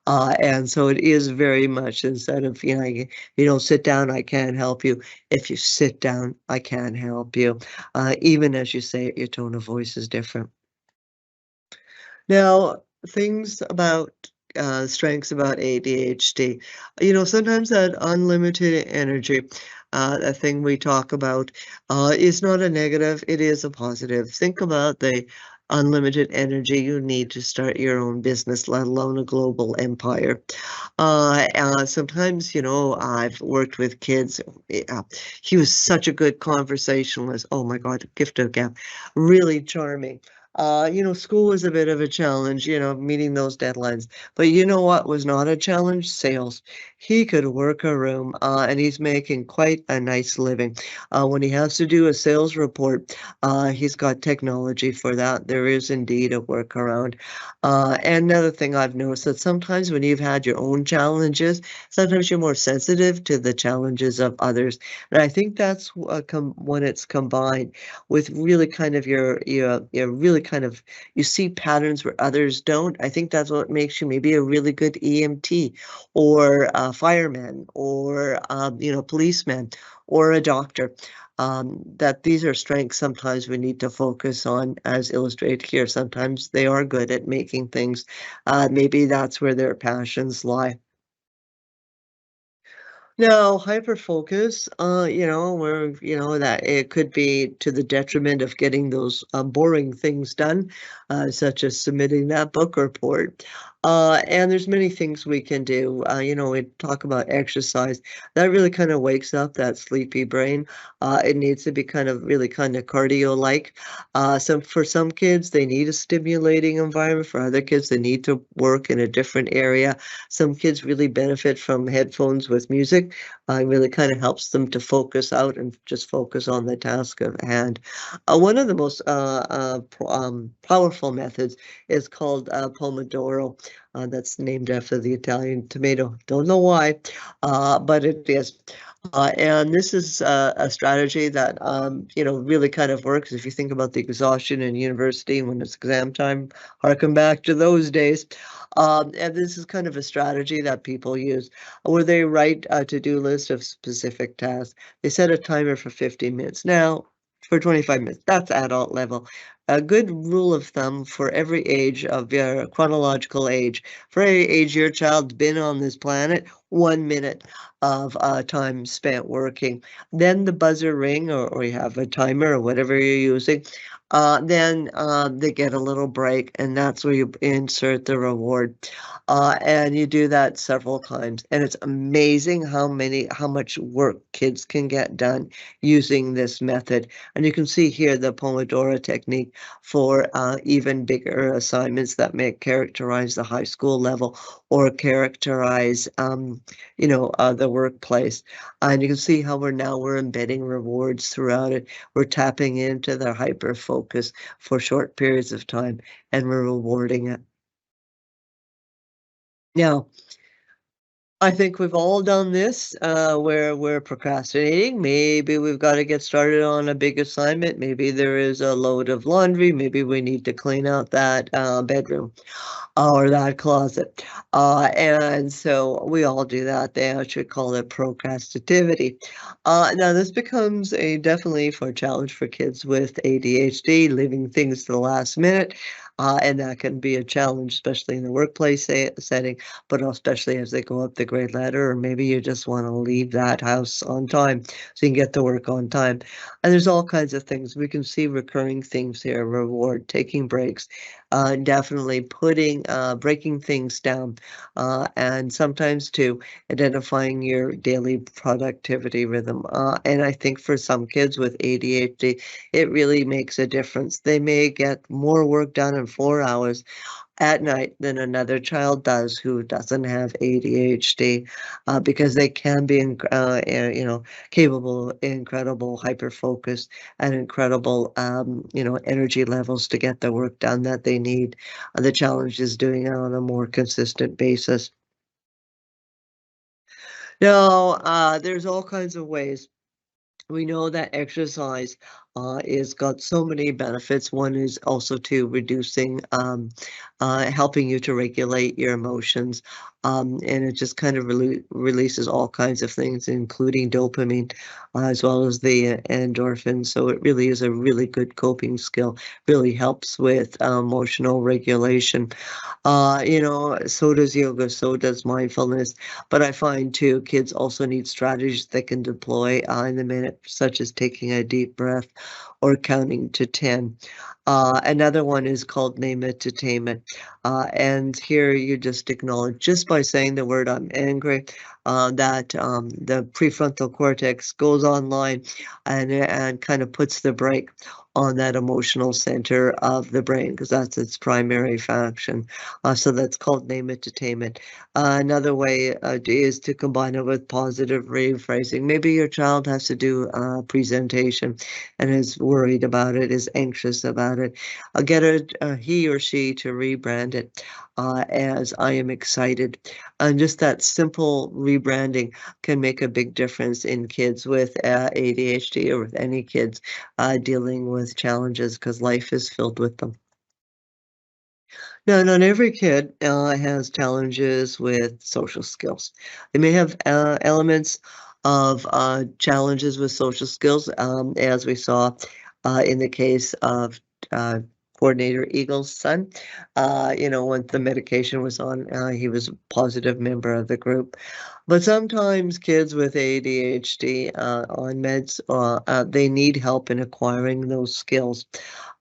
And so it is very much, instead of, you don't sit down, I can't help you. If you sit down, I can help you. Even as you say it, your tone of voice is different. Now, things about strengths about ADHD. Sometimes that unlimited energy, a thing we talk about, is not a negative, it is a positive. Think about the unlimited energy you need to start your own business, let alone a global empire. Sometimes, I've worked with kids. He was such a good conversationalist. Oh my God, gift of gab, really charming. School was a bit of a challenge, meeting those deadlines. But you know what was not a challenge? Sales. He could work a room, and he's making quite a nice living. When he has to do a sales report, he's got technology for that. There is indeed a workaround. And another thing I've noticed that sometimes when you've had your own challenges, sometimes you're more sensitive to the challenges of others. And I think that's when it's combined with really kind of your really kind of, you see patterns where others don't. I think that's what makes you maybe a really good EMT or a fireman or policeman or a doctor. That these are strengths sometimes we need to focus on, as illustrated here. Sometimes they are good at making things. Maybe that's where their passions lie. No, hyperfocus, where, that it could be to the detriment of getting those boring things done, such as submitting that book report. And there's many things we can do. We talk about exercise. That really kind of wakes up that sleepy brain. It needs to be really kind of cardio-like. For some kids, they need a stimulating environment. For other kids, they need to work in a different area. Some kids really benefit from headphones with music. It really kind of helps them to focus out and just focus on the task at hand. One of the most powerful methods is called Pomodoro. That's named after the Italian tomato. Don't know why, but it is. And this is a strategy that, really kind of works. If you think about the exhaustion in university when it's exam time, harken back to those days. And this is kind of a strategy that people use where they write a to-do list of specific tasks. They set a timer for 15 minutes. Now, for 25 minutes, that's adult level. A good rule of thumb for every age of your chronological age, for every age your child's been on this planet, 1 minute of time spent working. Then the buzzer ring, or you have a timer or whatever you're using. Then they get a little break, and that's where you insert the reward. And you do that several times. And it's amazing how much work kids can get done using this method. And you can see here the Pomodoro technique for even bigger assignments that may characterize the high school level or characterize, the workplace. And you can see how we're embedding rewards throughout it. We're tapping into their hyper focus for short periods of time, and we're rewarding it. Now, I think we've all done this where we're procrastinating. Maybe we've got to get started on a big assignment. Maybe there is a load of laundry. Maybe we need to clean out that bedroom or that closet. And so we all do that. They actually call it procrastinativity. Now, this becomes definitely for a challenge for kids with ADHD, leaving things to the last minute. And that can be a challenge, especially in the workplace setting, but especially as they go up the grade ladder, or maybe you just want to leave that house on time so you can get to work on time. And there's all kinds of things. We can see recurring themes here: reward, taking breaks, definitely breaking things down, and sometimes too, identifying your daily productivity rhythm. And I think for some kids with ADHD, it really makes a difference. They may get more work done in 4 hours at night than another child does who doesn't have ADHD, because they can be, capable, incredible hyper focus and incredible, energy levels to get the work done that they need. The challenge is doing it on a more consistent basis. Now, there's all kinds of ways. We know that exercise is got so many benefits. One is also to reducing, helping you to regulate your emotions, and it just kind of releases all kinds of things, including dopamine, as well as the endorphins. So it really is a really good coping skill. Really helps with emotional regulation. So does yoga, so does mindfulness. But I find too, kids also need strategies they can deploy in the minute, such as taking a deep breath or counting to 10. Another one is called name it to tame it. And here you just acknowledge, just by saying the word I'm angry, that the prefrontal cortex goes online and kind of puts the brake on that emotional center of the brain, because that's its primary function. So that's called name it to tame it. Another way is to combine it with positive rephrasing. Maybe your child has to do a presentation and is worried about it, is anxious about it. I'll get he or she to rebrand it as I am excited. And just that simple rebranding can make a big difference in kids with ADHD, or with any kids dealing with challenges, because life is filled with them. No, not every kid has challenges with social skills. They may have elements of challenges with social skills, as we saw in the case of uh, Coordinator Eagle's son. When the medication was on, he was a positive member of the group. But sometimes kids with ADHD on meds, they need help in acquiring those skills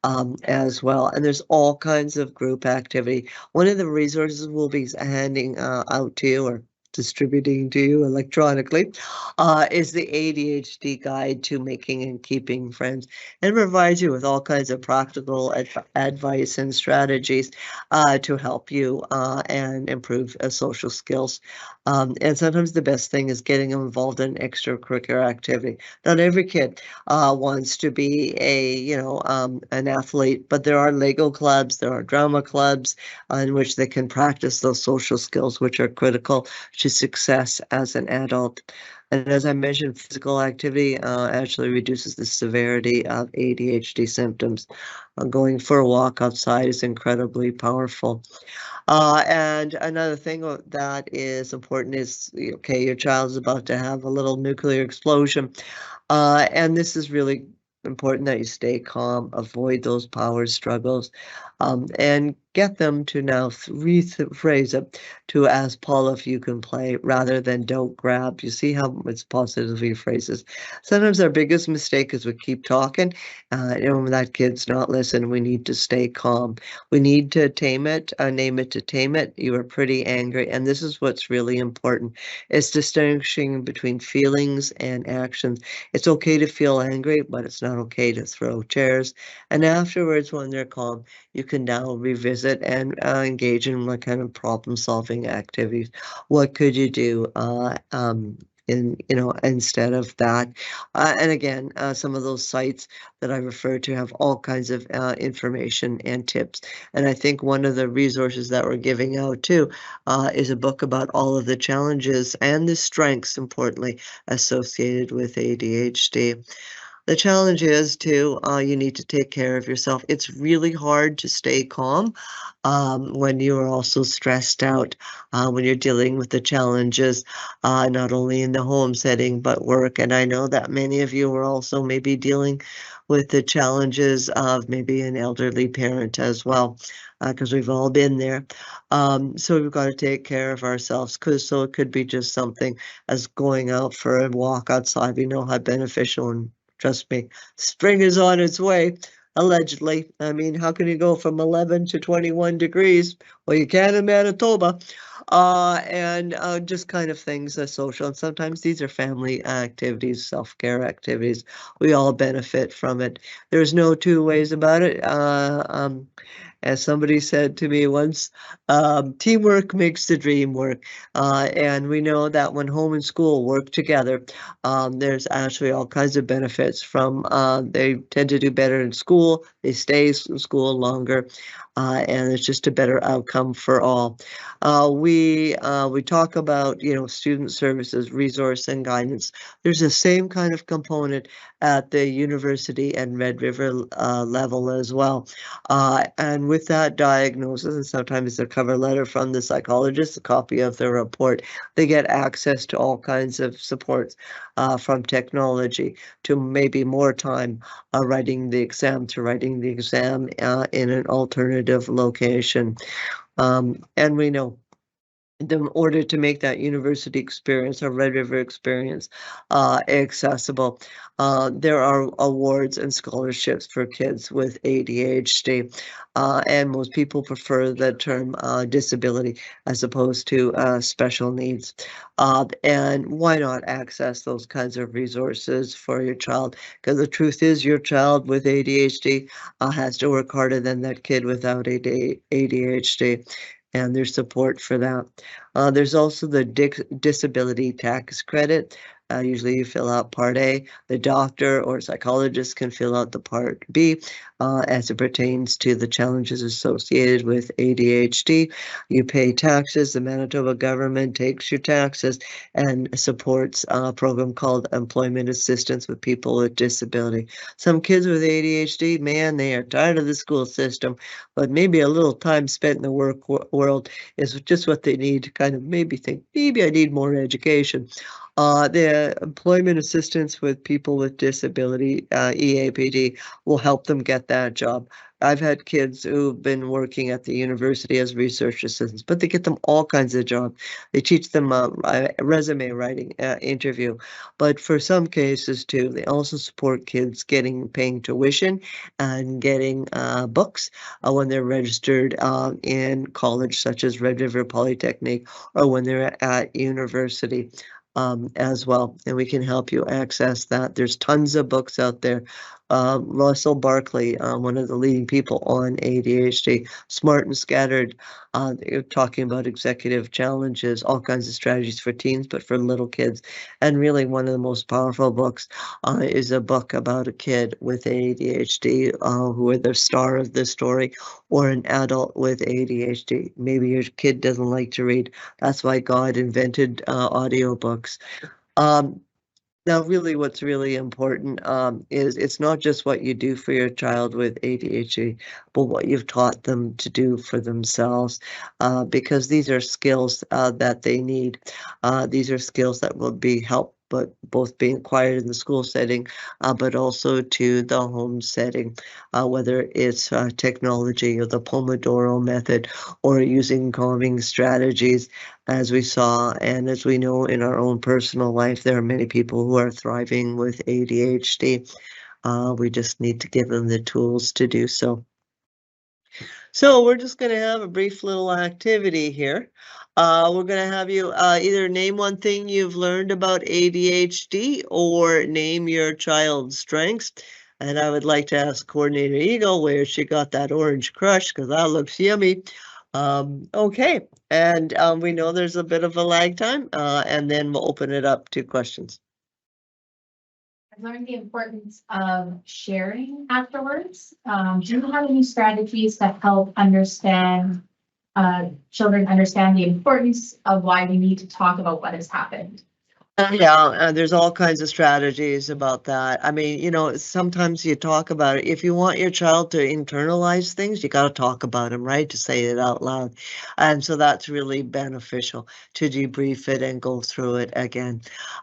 as well. And there's all kinds of group activity. One of the resources we'll be handing out to you, or distributing to you electronically, is the ADHD Guide to Making and Keeping Friends, and provides you with all kinds of practical advice and strategies to help you and improve social skills. And sometimes the best thing is getting them involved in extracurricular activity. Not every kid wants to be an athlete, but there are Lego clubs, there are drama clubs in which they can practice those social skills, which are critical to success as an adult. And as I mentioned, physical activity actually reduces the severity of ADHD symptoms. Going for a walk outside is incredibly powerful. And another thing that is important is, okay, your child is about to have a little nuclear explosion. And this is really important, that you stay calm, avoid those power struggles, and get them to now rephrase it to ask Paula if you can play, rather than don't grab. You see how it's positively phrases. Sometimes our biggest mistake is we keep talking, and when that kid's not listening, we need to stay calm. We need to tame it, name it to tame it. You are pretty angry, and this is what's really important, is distinguishing between feelings and actions. It's okay to feel angry, but it's not okay to throw chairs. And afterwards, when they're calm, you can now revisit and engage in what kind of problem-solving activities. What could you do instead of that? And again, some of those sites that I referred to have all kinds of information and tips. And I think one of the resources that we're giving out too is a book about all of the challenges and the strengths, importantly, associated with ADHD. The challenge is too, you need to take care of yourself. It's really hard to stay calm when you are also stressed out, when you're dealing with the challenges, not only in the home setting, but work. And I know that many of you are also maybe dealing with the challenges of maybe an elderly parent as well, because we've all been there. So we've got to take care of ourselves, so it could be just something as going out for a walk outside. We know how beneficial, and trust me, spring is on its way. Allegedly. I mean, how can you go from 11 to 21 degrees? Well, you can in Manitoba. And just kind of things social. And sometimes these are family activities, self-care activities. We all benefit from it. There's no two ways about it. As somebody said to me once, teamwork makes the dream work. And we know that when home and school work together, there's actually all kinds of benefits from, they tend to do better in school, they stay in school longer, and it's just a better outcome for all. We talk about, student services, resource and guidance. There's the same kind of component at the university and Red River level as well. And with that diagnosis, and sometimes a cover letter from the psychologist, a copy of the report, they get access to all kinds of supports from technology to maybe more time writing the exam in an alternative location. And we know in order to make that university experience or Red River experience accessible, there are awards and scholarships for kids with ADHD, and most people prefer the term disability as opposed to special needs. And why not access those kinds of resources for your child? Because the truth is, your child with ADHD has to work harder than that kid without ADHD. And there's support for that. There's also the disability tax credit. Usually you fill out Part A. The doctor or psychologist can fill out the Part B as it pertains to the challenges associated with ADHD. You pay taxes. The Manitoba government takes your taxes and supports a program called Employment Assistance with People with Disability. Some kids with ADHD, man, they are tired of the school system, but maybe a little time spent in the work world is just what they need to kind of maybe think, maybe I need more education. The employment assistance with people with disability, EAPD, will help them get that job. I've had kids who've been working at the university as research assistants, but they get them all kinds of jobs. They teach them resume writing, interview. But for some cases too, they also support kids paying tuition and getting books when they're registered in college, such as Red River Polytechnic, or when they're at university. As well, and we can help you access that. There's tons of books out there. Russell Barkley, one of the leading people on ADHD, Smart and Scattered, talking about executive challenges, all kinds of strategies for teens, but for little kids. And really one of the most powerful books is a book about a kid with ADHD who are the star of the story, or an adult with ADHD. Maybe your kid doesn't like to read. That's why God invented audiobooks. Now, really, what's really important is it's not just what you do for your child with ADHD, but what you've taught them to do for themselves, because these are skills that they need. These are skills that will be helped, but both being acquired in the school setting, but also to the home setting, whether it's technology or the Pomodoro method, or using calming strategies. As we saw, and as we know in our own personal life, there are many people who are thriving with ADHD. We just need to give them the tools to do so. So we're just going to have a brief little activity here. We're going to have you either name one thing you've learned about ADHD or name your child's strengths. And I would like to ask Coordinator Eagle where she got that orange crush, because that looks yummy. Okay, and we know there's a bit of a lag time, and then we'll open it up to questions. I've learned the importance of sharing afterwards. Do you have any strategies that help children understand the importance of why we need to talk about what has happened? Yeah, there's all kinds of strategies about that. I mean, you know, sometimes you talk about it. If you want your child to internalize things, you got to talk about them, right? To say it out loud. And so that's really beneficial to debrief it and go through it again.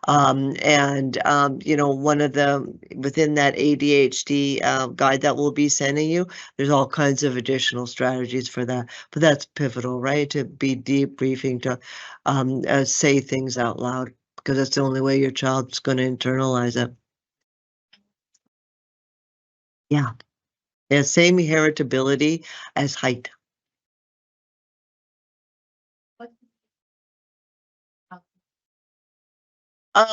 You know, one of the, within that ADHD guide that we'll be sending you, there's all kinds of additional strategies for that. But that's pivotal, right? To be debriefing, to say things out loud, because that's the only way your child's going to internalize it. Yeah. Yeah, same heritability as height.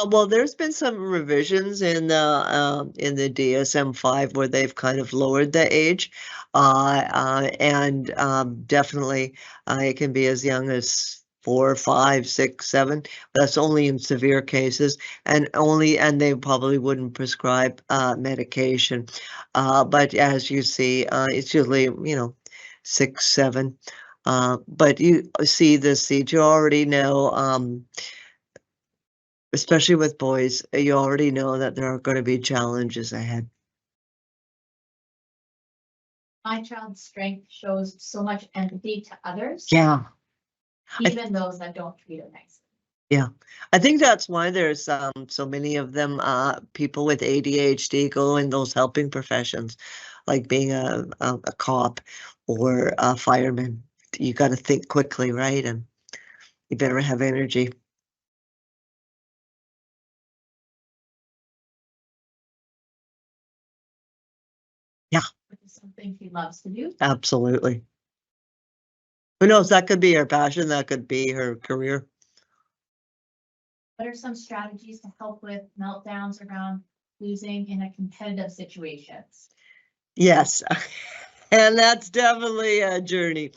Well, there's been some revisions in the DSM-5 where they've kind of lowered the age, and definitely it can be as young as 4, 5, 6, 7. That's only in severe cases, and they probably wouldn't prescribe medication. But as you see, it's usually, you know, 6, 7. But you see the seed, you already know. Especially with boys, you already know that there are going to be challenges ahead. My child's strength shows so much empathy to others. Yeah. Even those that don't treat her nicely. Yeah, I think that's why there's so many of them, people with ADHD go in those helping professions, like being a cop or a fireman. You got to think quickly, right? And you better have energy. Yeah. Which is something she loves to do. Absolutely. Who knows? That could be her passion. That could be her career. What are some strategies to help with meltdowns around losing in a competitive situations? Yes, and that's definitely a journey.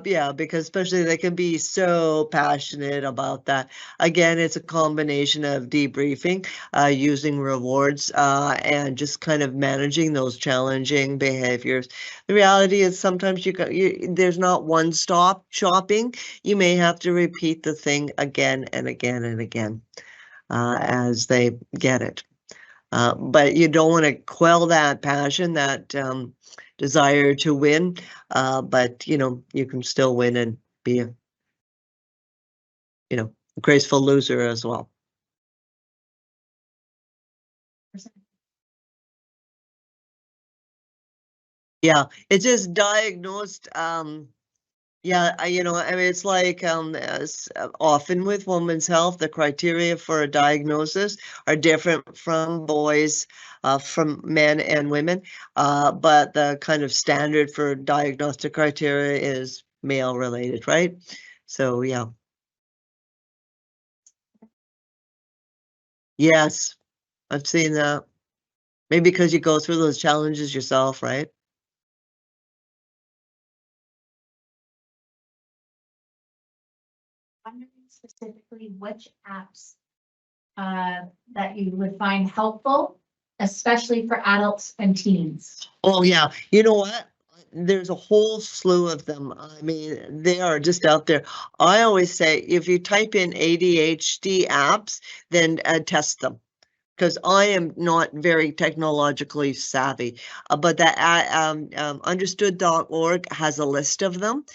Yeah, because especially they can be so passionate about that. Again, it's a combination of debriefing, using rewards, and just kind of managing those challenging behaviors. The reality is sometimes there's not one stop shopping. You may have to repeat the thing again and again and again, as they get it. But you don't want to quell that passion, that desire to win. But you know, you can still win and be a, you know, graceful loser as well. Yeah, it's just diagnosed. Yeah, you know, I mean, it's like as often with women's health, the criteria for a diagnosis are different from boys, from men and women. But the kind of standard for diagnostic criteria is male related, right? So yeah. Yes, I've seen that. Maybe because you go through those challenges yourself, right? Wondering specifically which apps that you would find helpful, especially for adults and teens. Oh yeah, you know what? There's a whole slew of them. I mean, they are just out there. I always say if you type in ADHD apps, then test them, because I am not very technologically savvy, but that understood.org has a list of them.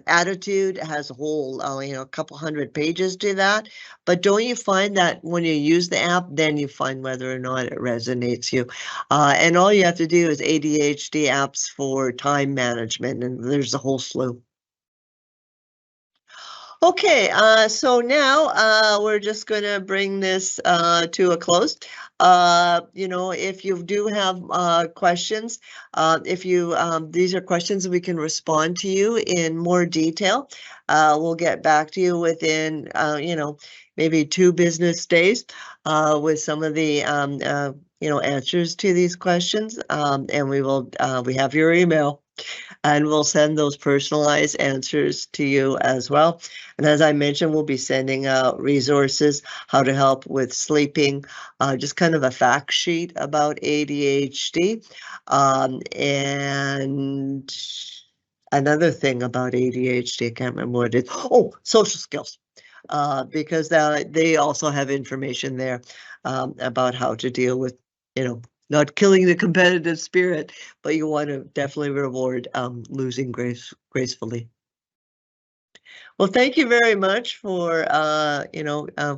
Attitude has a whole, you know, a couple hundred pages to that. But don't you find that when you use the app, then you find whether or not it resonates you. And all you have to do is ADHD apps for time management, and there's a whole slew. Okay, so now we're just going to bring this to a close. You know, if you do have questions, if you these are questions we can respond to you in more detail. We'll get back to you within, you know, maybe 2 business days with some of the you know, answers to these questions, and we have your email. And we'll send those personalized answers to you as well. And as I mentioned, we'll be sending out resources, how to help with sleeping, just kind of a fact sheet about ADHD. And another thing about ADHD, I can't remember what it is. Oh, social skills. because they also have information there about how to deal with, not killing the competitive spirit, but you want to definitely reward losing gracefully. Well, thank you very much for,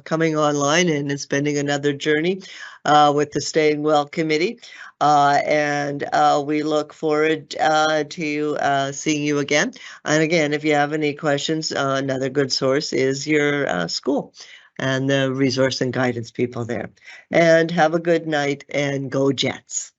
coming online and spending another journey with the Staying Well Committee. And we look forward to seeing you again. And again, if you have any questions, another good source is your school and the resource and guidance people there. And have a good night and go Jets.